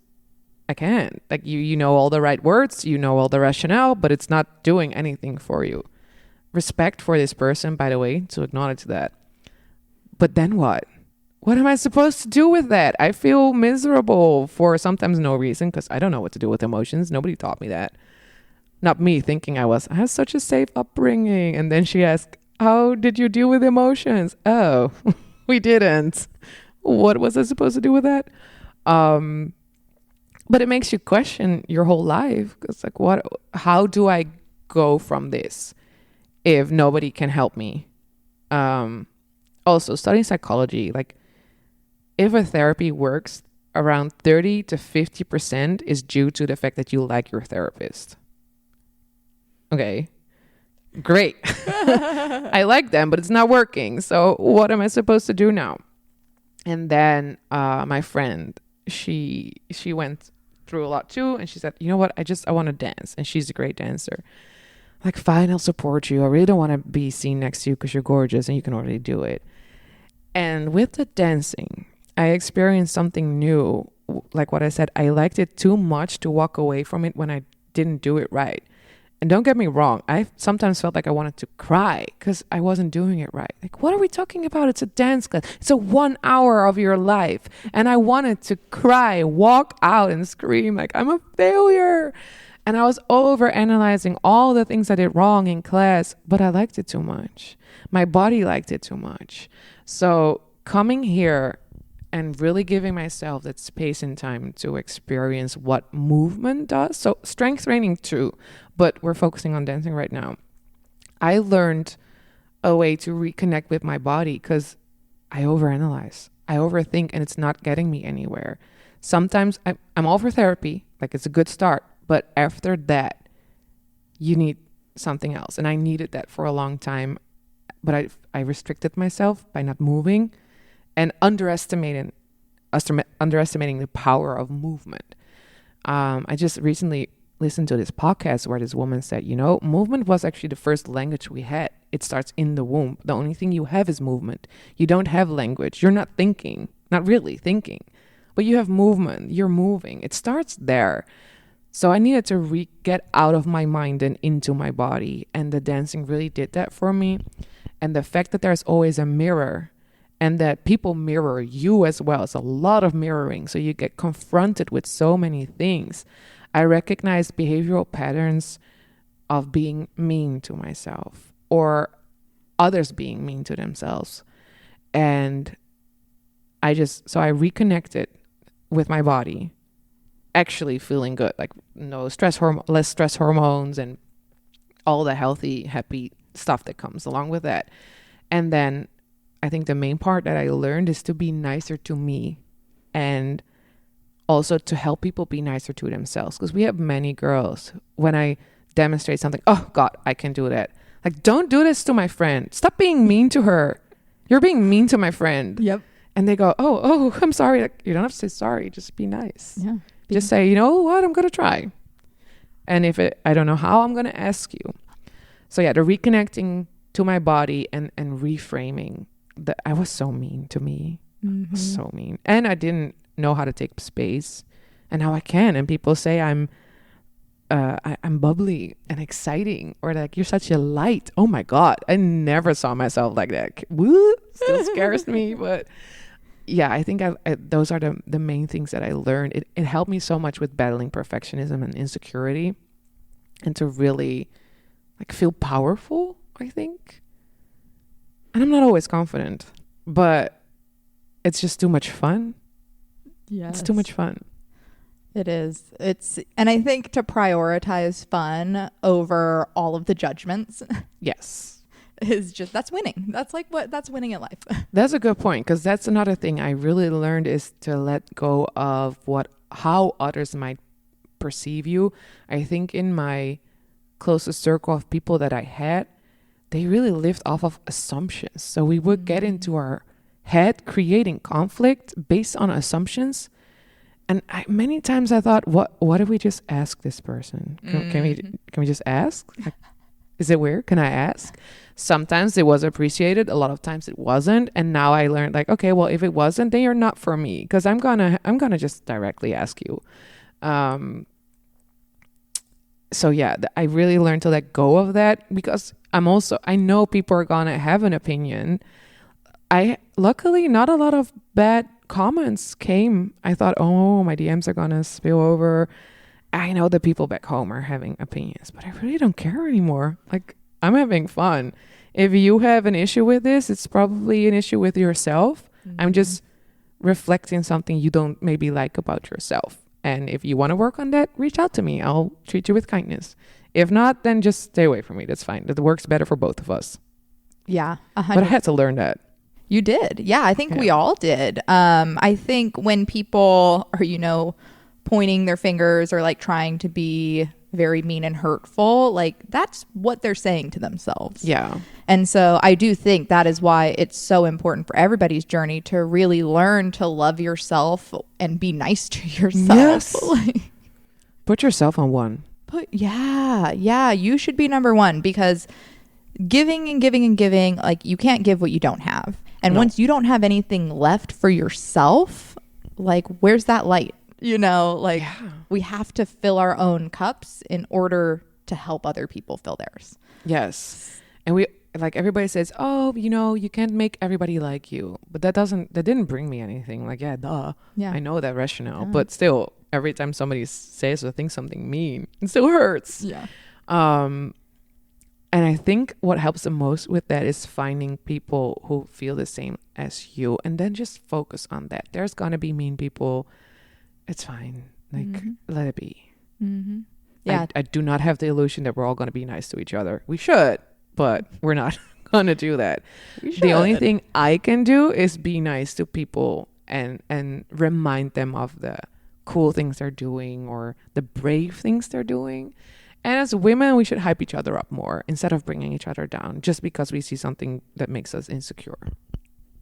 I can't. Like, you know all the right words, you know all the rationale, but it's not doing anything for you. Respect for this person, by the way, to acknowledge that. But then what? What am I supposed to do with that? I feel miserable for sometimes no reason, because I don't know what to do with emotions. Nobody taught me that. Not me thinking I have such a safe upbringing. And then she asked, how did you deal with emotions? Oh, we didn't. What was I supposed to do with that? But it makes you question your whole life. It's like, how do I go from this if nobody can help me? Also, studying psychology, like, if a therapy works, around 30 to 50% is due to the fact that you like your therapist. Okay, great. I like them, but it's not working. So what am I supposed to do now? And then my friend, she went through a lot too, and she said, you know what, I want to dance, and she's a great dancer. Like, fine, I'll support you. I really don't want to be seen next to you because you're gorgeous and you can already do it. And with the dancing, I experienced something new. Like what I said, I liked it too much to walk away from it when I didn't do it right. And don't get me wrong, I sometimes felt like I wanted to cry because I wasn't doing it right. Like, what are we talking about? It's a dance class. It's a 1 hour of your life. And I wanted to cry, walk out and scream like I'm a failure. And I was over analyzing all the things I did wrong in class, but I liked it too much. My body liked it too much. So coming here and really giving myself that space and time to experience what movement does. So strength training too, but we're focusing on dancing right now. I learned a way to reconnect with my body because I overanalyze. I overthink and it's not getting me anywhere. Sometimes I'm all for therapy, like it's a good start. But after that, you need something else. And I needed that for a long time. But I restricted myself by not moving and underestimating the power of movement. I just recently listened to this podcast where this woman said, movement was actually the first language we had. It starts in the womb. The only thing you have is movement. You don't have language. You're not thinking, not really thinking, but you have movement. You're moving. It starts there. So I needed to get out of my mind and into my body. And the dancing really did that for me. And the fact that there's always a mirror and that people mirror you as well. It's a lot of mirroring. So you get confronted with so many things. I recognize behavioral patterns of being mean to myself or others being mean to themselves. And so I reconnected with my body, actually feeling good, like less stress hormones and all the healthy, happy stuff that comes along with that. And then I think the main part that I learned is to be nicer to me and also to help people be nicer to themselves. Because we have many girls, when I demonstrate something, oh God, I can do that. Like, don't do this to my friend. Stop being mean to her. You're being mean to my friend. Yep. And they go, oh, I'm sorry. Like, you don't have to say sorry. Just be nice. Yeah. Just say, you know what? I'm going to try. And I don't know how, I'm going to ask you. So yeah, the reconnecting to my body and reframing that I was so mean to me. Mm-hmm. So mean. And I didn't know how to take space, and now I can. And people say I'm bubbly and exciting, or like, you're such a light. Oh my God. I never saw myself like that. Woo, still scares me. But yeah, I think those are the main things that I learned. It helped me so much with battling perfectionism and insecurity, and to really like feel powerful, I think. And I'm not always confident, but it's just too much fun. Yes. It's too much fun. It is. And I think to prioritize fun over all of the judgments. Yes. That's winning. That's winning in life. That's a good point, because that's another thing I really learned, is to let go of how others might perceive you. I think in my closest circle of people that I had, they really lived off of assumptions. So we would get into our head creating conflict based on assumptions. And many times I thought, what if we just ask this person? Can we just ask? Like, is it weird? Can I ask? Sometimes it was appreciated. A lot of times it wasn't. And now I learned, like, okay, well, if it wasn't, then you're not for me, because I'm gonna just directly ask you. So yeah, I really learned to let go of that, because I know people are gonna have an opinion. Luckily, not a lot of bad comments came. I thought, oh, my DMs are gonna spill over. I know the people back home are having opinions, but I really don't care anymore. Like, I'm having fun. If you have an issue with this, it's probably an issue with yourself. Mm-hmm. I'm just reflecting something you don't maybe like about yourself. And if you want to work on that, reach out to me. I'll treat you with kindness. If not, then just stay away from me. That's fine. That works better for both of us. Yeah. 100%. But I had to learn that. You did. Yeah, I think we all did. I think when people are, pointing their fingers or like trying to be very mean and hurtful, like that's what they're saying to themselves. Yeah. And so I do think that is why it's so important for everybody's journey to really learn to love yourself and be nice to yourself. Yes. Put yourself on one. Yeah. You should be number one, because giving and giving and giving, like you can't give what you don't have. And once you don't have anything left for yourself, like where's that light? We have to fill our own cups in order to help other people fill theirs. Yes. And we, like, everybody says, oh, you can't make everybody like you. But that didn't bring me anything. Like, duh. Yeah. I know that rationale. But still, every time somebody says or thinks something mean, it still hurts. Yeah. And I think what helps the most with that is finding people who feel the same as you, and then just focus on that. There's going to be mean people. It's fine. Like, let it be. Mm-hmm. Yeah. I do not have the illusion that we're all going to be nice to each other. We should, but we're not going to do that. The only thing I can do is be nice to people and remind them of the cool things they're doing or the brave things they're doing. And as women, we should hype each other up more instead of bringing each other down just because we see something that makes us insecure.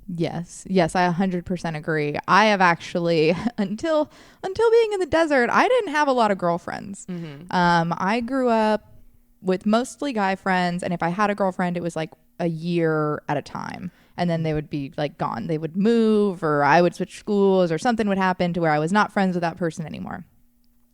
Yes, I 100% agree. I have actually until being in the desert, I didn't have a lot of girlfriends. I grew up with mostly guy friends, and if I had a girlfriend, it was like a year at a time, and then they would be like gone. They would move, or I would switch schools, or something would happen to where I was not friends with that person anymore.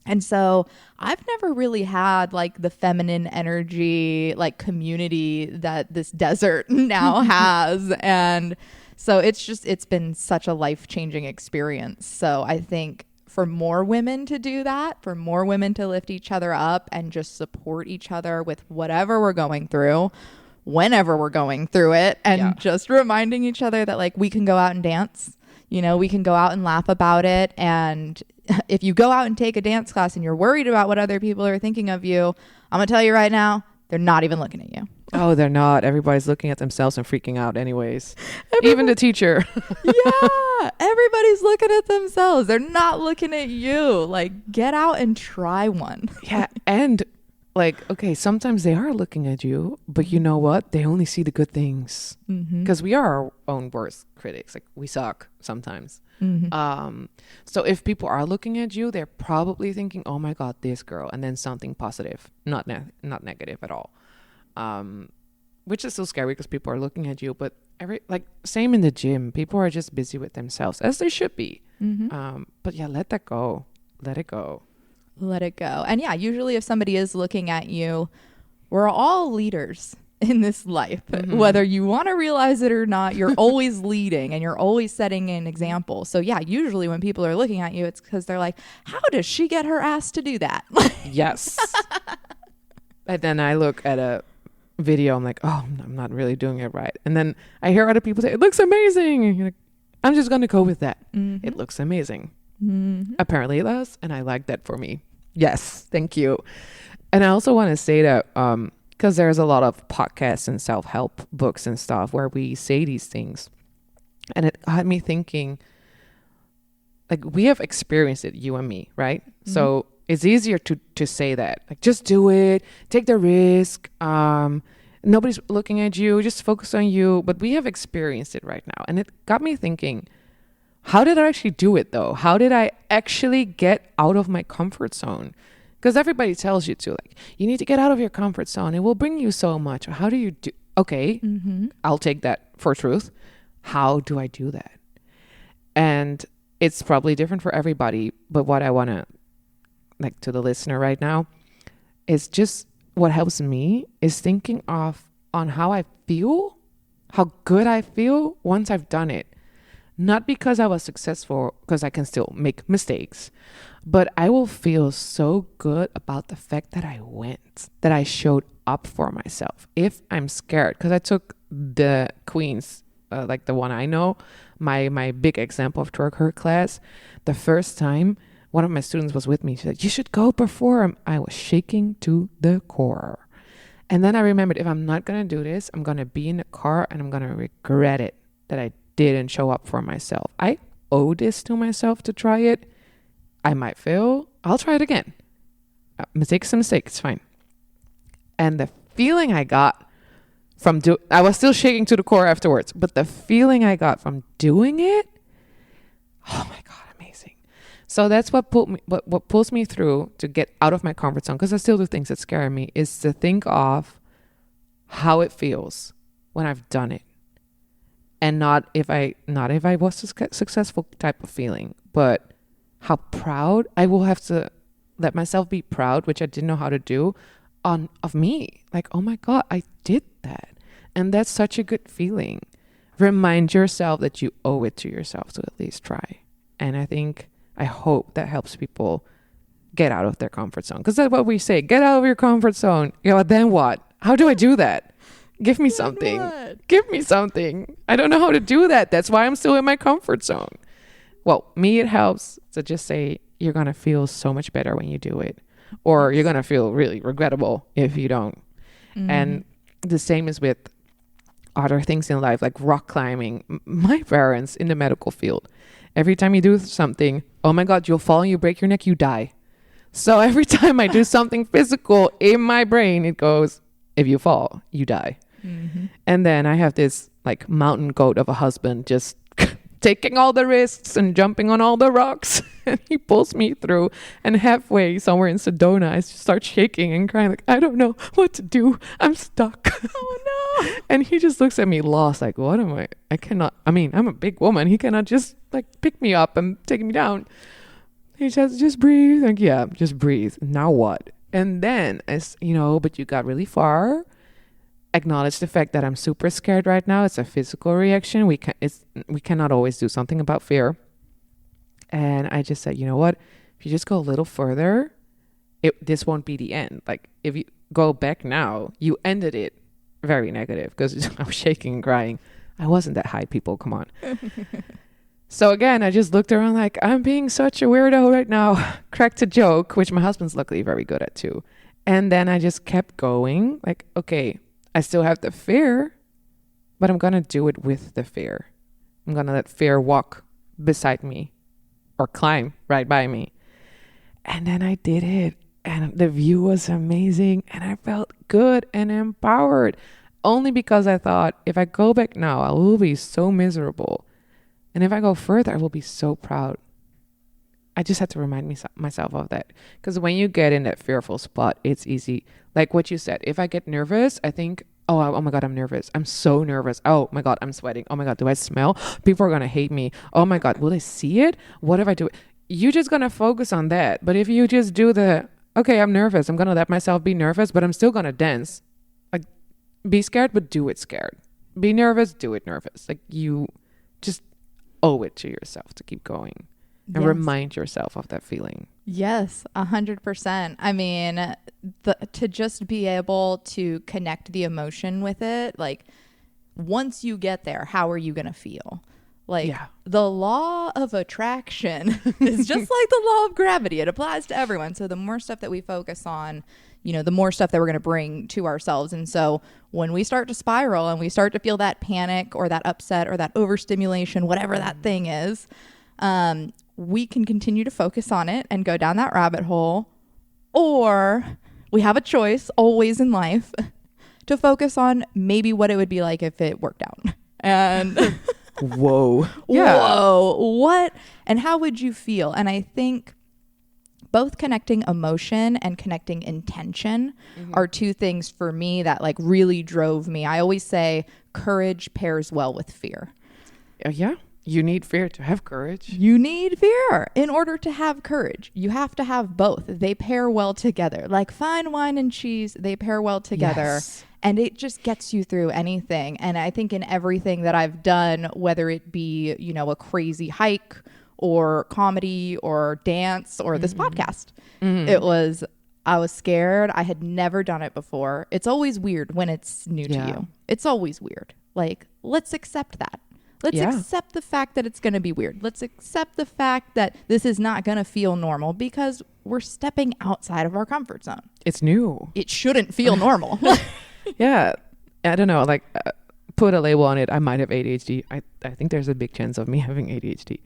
And so I've never really had like the feminine energy, like community that this desert now has. And so it's been such a life-changing experience. So I think for more women to do that, for more women to lift each other up and just support each other with whatever we're going through, whenever we're going through it, and just reminding each other that like we can go out and dance, we can go out and laugh about it. And if you go out and take a dance class and you're worried about what other people are thinking of you, I'm going to tell you right now, they're not even looking at you. Oh, they're not. Everybody's looking at themselves and freaking out anyways. Even the teacher. Yeah. Everybody's looking at themselves. They're not looking at you. Like, get out and try one. Yeah. And like, okay, sometimes they are looking at you, but you know what? They only see the good things. Because we are our own worst critics. Like, we suck sometimes. So if people are looking at you, they're probably thinking, oh my God, this girl, and then something positive, not negative at all. Which is so scary because people are looking at you, but same in the gym, people are just busy with themselves, as they should be. But yeah, let that go. Let it go. And yeah, usually if somebody is looking at you, we're all leaders in this life. Whether you want to realize it or not, you're always leading and you're always setting an example. So yeah, usually when people are looking at you, it's because they're like, how does she get her ass to do that? Yes. And then I look at a video, I'm like, oh, I'm not really doing it right. And then I hear other people say, it looks amazing. And you're like, I'm just going to go with that. It looks amazing. Apparently it does. And I like that for me. Yes. Thank you. And I also want to say that, because there's a lot of podcasts and self-help books and stuff where we say these things. And it got me thinking, like, we have experienced it, you and me, right? So it's easier to say that, like, just do it, take the risk. Nobody's looking at you, just focus on you. But we have experienced it right now. And it got me thinking, how did I actually do it though? How did I actually get out of my comfort zone? Because everybody tells you to, like, you need to get out of your comfort zone. It will bring you so much. How do you do? Okay, I'll take that for truth. How do I do that? And it's probably different for everybody. But what I want to, like, to the listener right now, is just what helps me is thinking on how I feel, how good I feel once I've done it. Not because I was successful, because I can still make mistakes, but I will feel so good about the fact that I went, that I showed up for myself. If I'm scared, because I took the Queens, like the one I know, my big example of twerk her class, the first time one of my students was with me. She said, you should go perform. I was shaking to the core. And then I remembered, if I'm not going to do this, I'm going to be in the car and I'm going to regret it that I didn't show up for myself. I owe this to myself to try it. I might fail. I'll try it again. Mistake's a mistake. It's fine. And the feeling I got from I was still shaking to the core afterwards, but the feeling I got from doing it, oh my God, amazing. So that's what pulls me through to get out of my comfort zone, because I still do things that scare me, is to think of how it feels when I've done it. And not if I was a successful type of feeling, but how proud I will have to let myself be proud, which I didn't know how to do, of me. Like, oh my God, I did that. And that's such a good feeling. Remind yourself that you owe it to yourself to at least try. And I hope that helps people get out of their comfort zone. Because that's what we say, get out of your comfort zone. Then what? How do I do that? Give me something. Give me something. I don't know how to do that. That's why I'm still in my comfort zone. Well, me, it helps to just say, you're going to feel so much better when you do it. Or you're going to feel really regrettable if you don't. And the same is with other things in life, like rock climbing. My parents in the medical field, every time you do something, oh my God, you'll fall and you break your neck, you die. So every time I do something physical, in my brain, it goes, if you fall, you die. And then I have this like mountain goat of a husband, just taking all the risks and jumping on all the rocks. And he pulls me through, and halfway somewhere in Sedona, I just start shaking and crying like, I don't know what to do. I'm stuck. Oh no. And he just looks at me lost, like, what am I cannot, I mean, I'm a big woman. He cannot just like pick me up and take me down. He says, just breathe. Like, yeah, just breathe. Now what? And then, as you know, but you got really far. Acknowledge the fact that I'm super scared right now. It's a physical reaction. We cannot always do something about fear. And I just said, you know what? If you just go a little further, this won't be the end. Like, if you go back now, you ended it very negative, because I was shaking and crying. I wasn't that high, people. Come on. So again, I just looked around like, I'm being such a weirdo right now. Cracked a joke, which my husband's luckily very good at too. And then I just kept going. Like, okay, I still have the fear, but I'm going to do it with the fear. I'm going to let fear walk beside me or climb right by me. And then I did it. And the view was amazing. And I felt good and empowered. Only because I thought, if I go back now, I will be so miserable. And if I go further, I will be so proud. I just had to remind myself of that. Because when you get in that fearful spot, it's easy. Like what you said, if I get nervous, I think, oh my God, I'm nervous. I'm so nervous. Oh my God, I'm sweating. Oh my God, do I smell? People are going to hate me. Oh my God, will they see it? What if I do it? You're just going to focus on that. But if you just do okay, I'm nervous. I'm going to let myself be nervous, but I'm still going to dance. Like, be scared, but do it scared. Be nervous, do it nervous. Like, you just owe it to yourself to keep going and remind yourself of that feeling. Yes, 100%. I mean, to just be able to connect the emotion with it, like, once you get there, how are you going to feel? Like, the law of attraction is just like the law of gravity. It applies to everyone. So the more stuff that we focus on, you know, the more stuff that we're going to bring to ourselves. And so when we start to spiral and we start to feel that panic or that upset or that overstimulation, whatever that thing is, we can continue to focus on it and go down that rabbit hole. Or we have a choice always in life to focus on maybe what it would be like if it worked out. And whoa. What? And how would you feel? And I think both connecting emotion and connecting intention are two things for me that like really drove me. I always say courage pairs well with fear. Yeah. You need fear to have courage. You need fear in order to have courage. You have to have both. They pair well together. Like fine wine and cheese, they pair well together. Yes. And it just gets you through anything. And I think in everything that I've done, whether it be, you know, a crazy hike or comedy or dance or this podcast, I was scared. I had never done it before. It's always weird when it's new to you. It's always weird. Like, let's accept that. Let's accept the fact that it's going to be weird. Let's accept the fact that this is not going to feel normal because we're stepping outside of our comfort zone. It's new. It shouldn't feel normal. Yeah. I don't know. Like, put a label on it. I might have ADHD. I think there's a big chance of me having ADHD.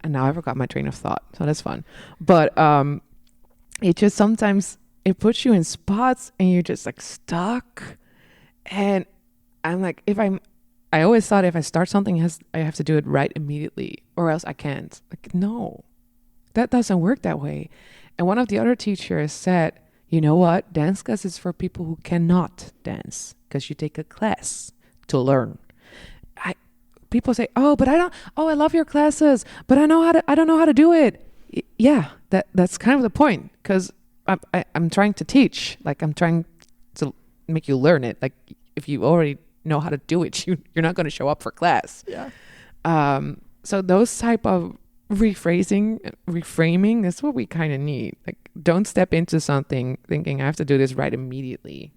Now I forgot my train of thought. So that's fun. But it just sometimes it puts you in spots and you're just like stuck. And I'm like, I always thought if I start something, I have to do it right immediately or else I can't. Like, no, that doesn't work that way. And one of the other teachers said, you know what? Dance class is for people who cannot dance because you take a class to learn. People say, oh, but I love your classes, but I don't know how to do it. Yeah, that's kind of the point because I'm trying to teach. Like, I'm trying to make you learn it. Like, if you already know how to do it, you're not going to show up for class. Yeah. So those type of reframing is what we kind of need. Like, don't step into something thinking I have to do this right immediately.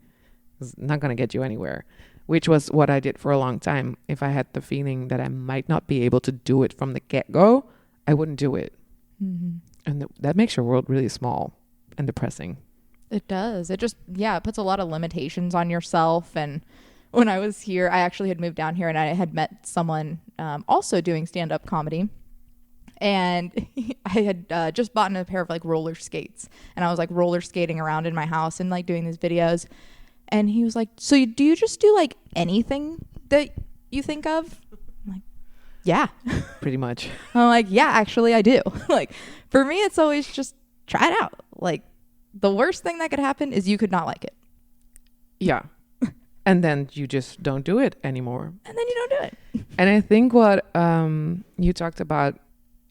It's not going to get you anywhere, which was what I did for a long time. If I had the feeling that I might not be able to do it from the get-go, I wouldn't do it. And that makes your world really small and depressing. It does. It just, it puts a lot of limitations on yourself. And when I was here, I actually had moved down here and I had met someone also doing stand-up comedy. And I had just bought a pair of like roller skates and I was like roller skating around in my house and like doing these videos. And he was like, so do you just do like anything that you think of? I'm like, yeah. Pretty much. I'm like, yeah, actually I do. Like, for me, it's always just try it out. Like, the worst thing that could happen is you could not like it. Yeah. And then you just don't do it anymore. And then you don't do it. And I think what you talked about,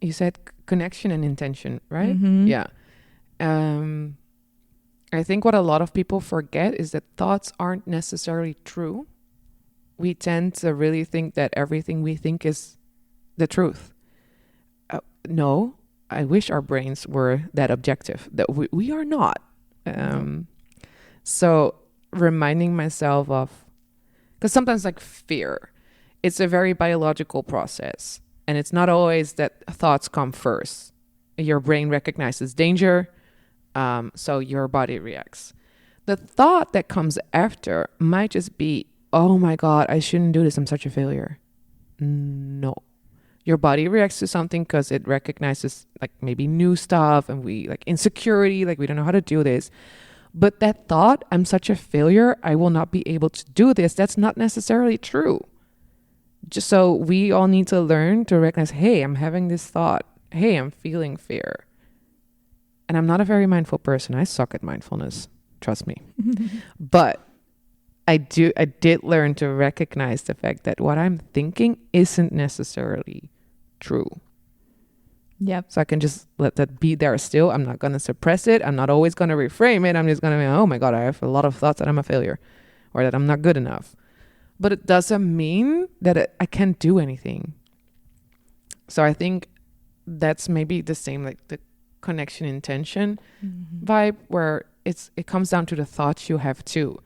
you said connection and intention, right? Mm-hmm. Yeah. I think what a lot of people forget is that thoughts aren't necessarily true. We tend to really think that everything we think is the truth. No, I wish our brains were that objective. That we are not. So reminding myself of, because sometimes like fear, it's a very biological process. And it's not always that thoughts come first. Your brain recognizes danger, so your body reacts. The thought that comes after might just be, oh my God, I shouldn't do this. I'm such a failure. No. Your body reacts to something because it recognizes like maybe new stuff and we like insecurity, like we don't know how to do this. But that thought, I'm such a failure, I will not be able to do this, that's not necessarily true. Just so we all need to learn to recognize, hey, I'm having this thought. Hey, I'm feeling fear. And I'm not a very mindful person. I suck at mindfulness. Trust me. But I did learn to recognize the fact that what I'm thinking isn't necessarily true. Yep. So I can just let that be there still. I'm not going to suppress it. I'm not always going to reframe it. I'm just going to be, oh my God, I have a lot of thoughts that I'm a failure or that I'm not good enough. But it doesn't mean that I can't do anything. So I think that's maybe the same, like the connection intention vibe, where it comes down to the thoughts you have too.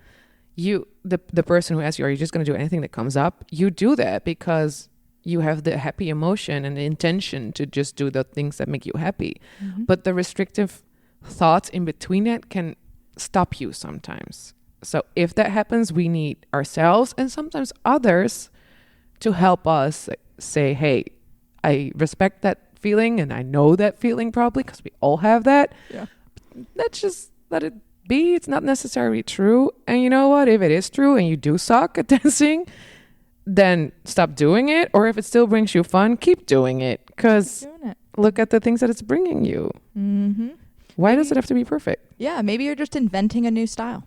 The person who asks you, are you just going to do anything that comes up? You do that because you have the happy emotion and the intention to just do the things that make you happy. But the restrictive thoughts in between it can stop you sometimes. So if that happens, we need ourselves and sometimes others to help us say, hey, I respect that feeling and I know that feeling probably because we all have that. Yeah. Let's just let it be. It's not necessarily true. And you know what? If it is true and you do suck at dancing, then stop doing it. Or if it still brings you fun, keep doing it. Because look at the things that it's bringing you. Why does it have to be perfect? Yeah, maybe you're just inventing a new style.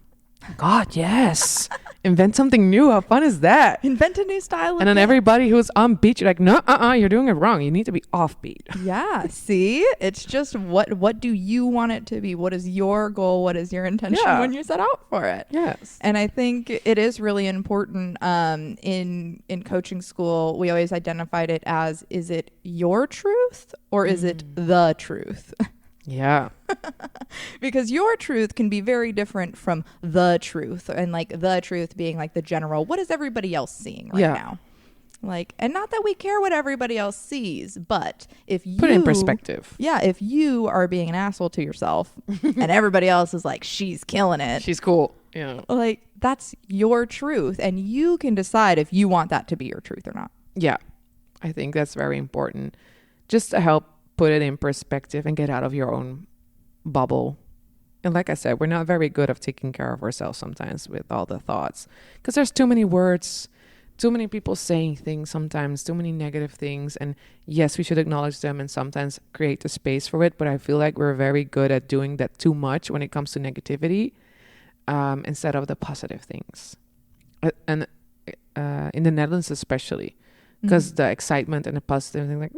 God, yes. Invent something new. How fun is that? Invent a new style. And then everybody who's on beat, you're like, no, you're doing it wrong. You need to be offbeat. Yeah. See, it's just what do you want it to be? What is your goal? What is your intention when you set out for it? Yes. And I think it is really important. In coaching school, we always identified it as, is it your truth or is it the truth? Yeah. Because your truth can be very different from the truth, and like the truth being like the general, what is everybody else seeing right now? Like, and not that we care what everybody else sees, but if you put it in perspective. Yeah. If you are being an asshole to yourself and everybody else is like, she's killing it. She's cool. Yeah. Like, that's your truth. And you can decide if you want that to be your truth or not. Yeah. I think that's very important. Just to help put it in perspective and get out of your own bubble. And like I said, we're not very good at taking care of ourselves sometimes with all the thoughts, because there's too many words, too many people saying things sometimes, too many negative things. And yes, we should acknowledge them and sometimes create the space for it. But I feel like we're very good at doing that too much when it comes to negativity, instead of the positive things. And in the Netherlands especially, because the excitement and the positive thing, like,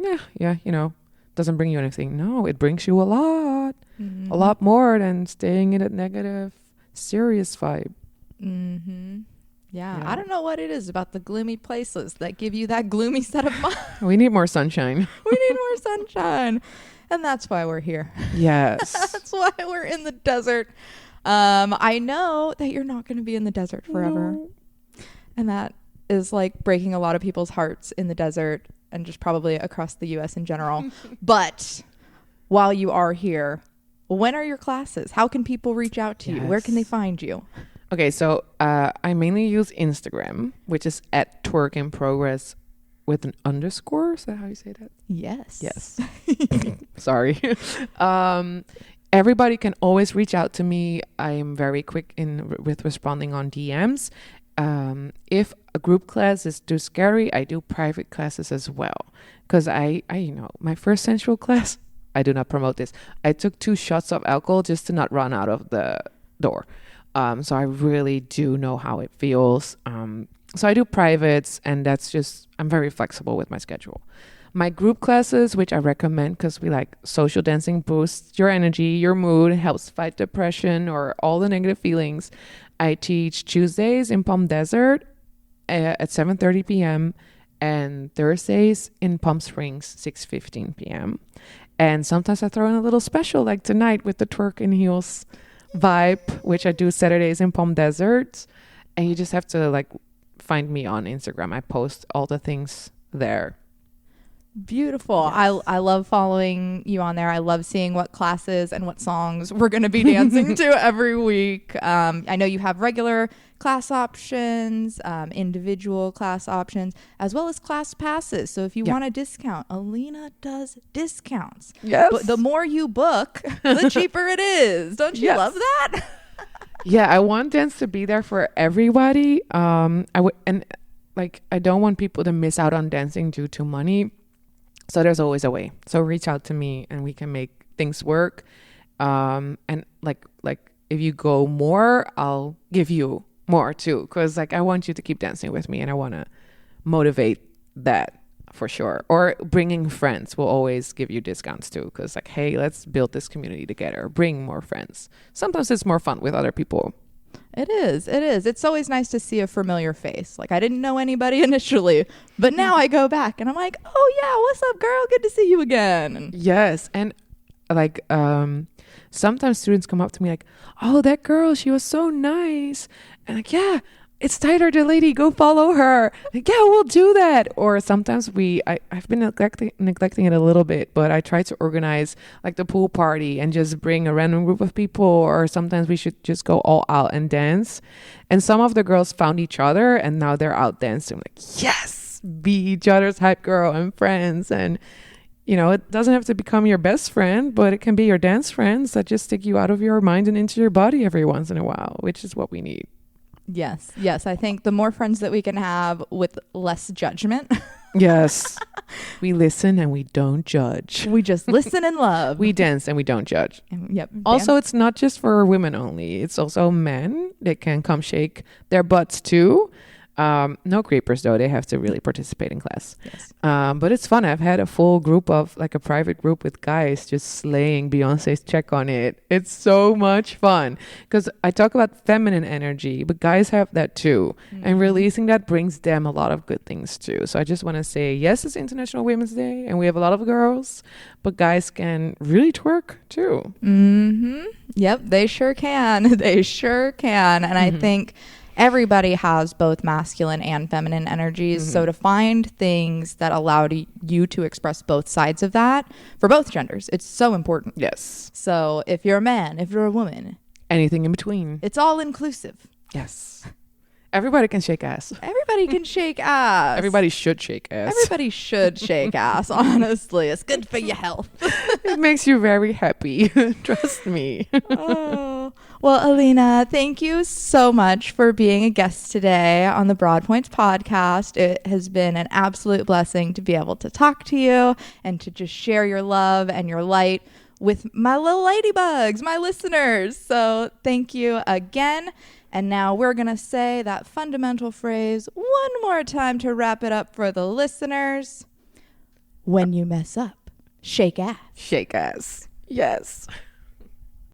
doesn't bring you anything. No, it brings you a lot more than staying in a negative, serious vibe. Yeah, I don't know what it is about the gloomy places that give you that gloomy set of mind. We need more sunshine. We need more sunshine. And that's why we're here. Yes. That's why we're in the desert. I know that you're not going to be in the desert forever. No. And that is like breaking a lot of people's hearts in the desert and just probably across the U.S. in general. But while you are here, when are your classes? How can people reach out to you? Where can they find you? Okay, so I mainly use Instagram, which is at Twerk in Progress with an underscore. Is that how you say that? Yes. Yes. Sorry. Everybody can always reach out to me. I am very quick with responding on DMs. If a group class is too scary, I do private classes as well. Because my first sensual class, I do not promote this. I took 2 shots of alcohol just to not run out of the door. So I really do know how it feels. So I do privates, and I'm very flexible with my schedule. My group classes, which I recommend because we like social dancing, boosts your energy, your mood, helps fight depression or all the negative feelings. I teach Tuesdays in Palm Desert at 7:30 p.m. and Thursdays in Palm Springs, 6:15 p.m. And sometimes I throw in a little special like tonight with the twerk in heels vibe, which I do Saturdays in Palm Desert. And you just have to like find me on Instagram. I post all the things there. Beautiful. Yes. I love following you on there. I love seeing what classes and what songs we're going to be dancing to every week. I know you have regular class options, individual class options, as well as class passes. So if you want a discount, Eline does discounts. Yes. But the more you book, the cheaper it is. Don't you love that? Yeah, I want dance to be there for everybody. I don't want people to miss out on dancing due to money. So there's always a way. So reach out to me and we can make things work. And like if you go more, I'll give you more too. Because I want you to keep dancing with me and I want to motivate that for sure. Or bringing friends will always give you discounts too. Because hey, let's build this community together. Bring more friends. Sometimes it's more fun with other people. It is. It's always nice to see a familiar face. I didn't know anybody initially, but now I go back and I'm like, oh yeah, what's up, girl? Good to see you again. Yes. And sometimes students come up to me like, oh, that girl, she was so nice. And yeah, it's Tyler the lady, go follow her. Yeah, we'll do that. Or sometimes I've been neglecting it a little bit, but I try to organize the pool party and just bring a random group of people, or sometimes we should just go all out and dance. And some of the girls found each other and now they're out dancing. Yes, be each other's hype girl and friends. And it doesn't have to become your best friend, but it can be your dance friends that just take you out of your mind and into your body every once in a while, which is what we need. Yes. I think the more friends that we can have with less judgment. Yes. We listen and we don't judge. We just listen and love. We dance and we don't judge. Yep. Also, it's not just for women only. It's also men. They can come shake their butts too. No creepers though. They have to really participate in class. Yes. But it's fun. I've had a full group of a private group with guys just slaying Beyonce's Check on It. It's so much fun because I talk about feminine energy, but guys have that too. Mm-hmm. And releasing that brings them a lot of good things too. So I just want to say, yes, it's International Women's Day and we have a lot of girls, but guys can really twerk too. Mm-hmm. Yep. They sure can. They sure can. And I think everybody has both masculine and feminine energies. Mm-hmm. So to find things that allow you to express both sides of that for both genders, it's so important. Yes. So if you're a man, if you're a woman, anything in between, it's all inclusive. Yes. Everybody can shake ass. Everybody can shake ass. Everybody should shake ass. Everybody should shake ass, honestly. It's good for your health. It makes you very happy. Trust me. Oh. Well, Eline, thank you so much for being a guest today on the Broadpoints podcast. It has been an absolute blessing to be able to talk to you and to just share your love and your light with my little ladybugs, my listeners. So thank you again. And now we're going to say that fundamental phrase one more time to wrap it up for the listeners. When you mess up, shake ass. Shake ass. Yes.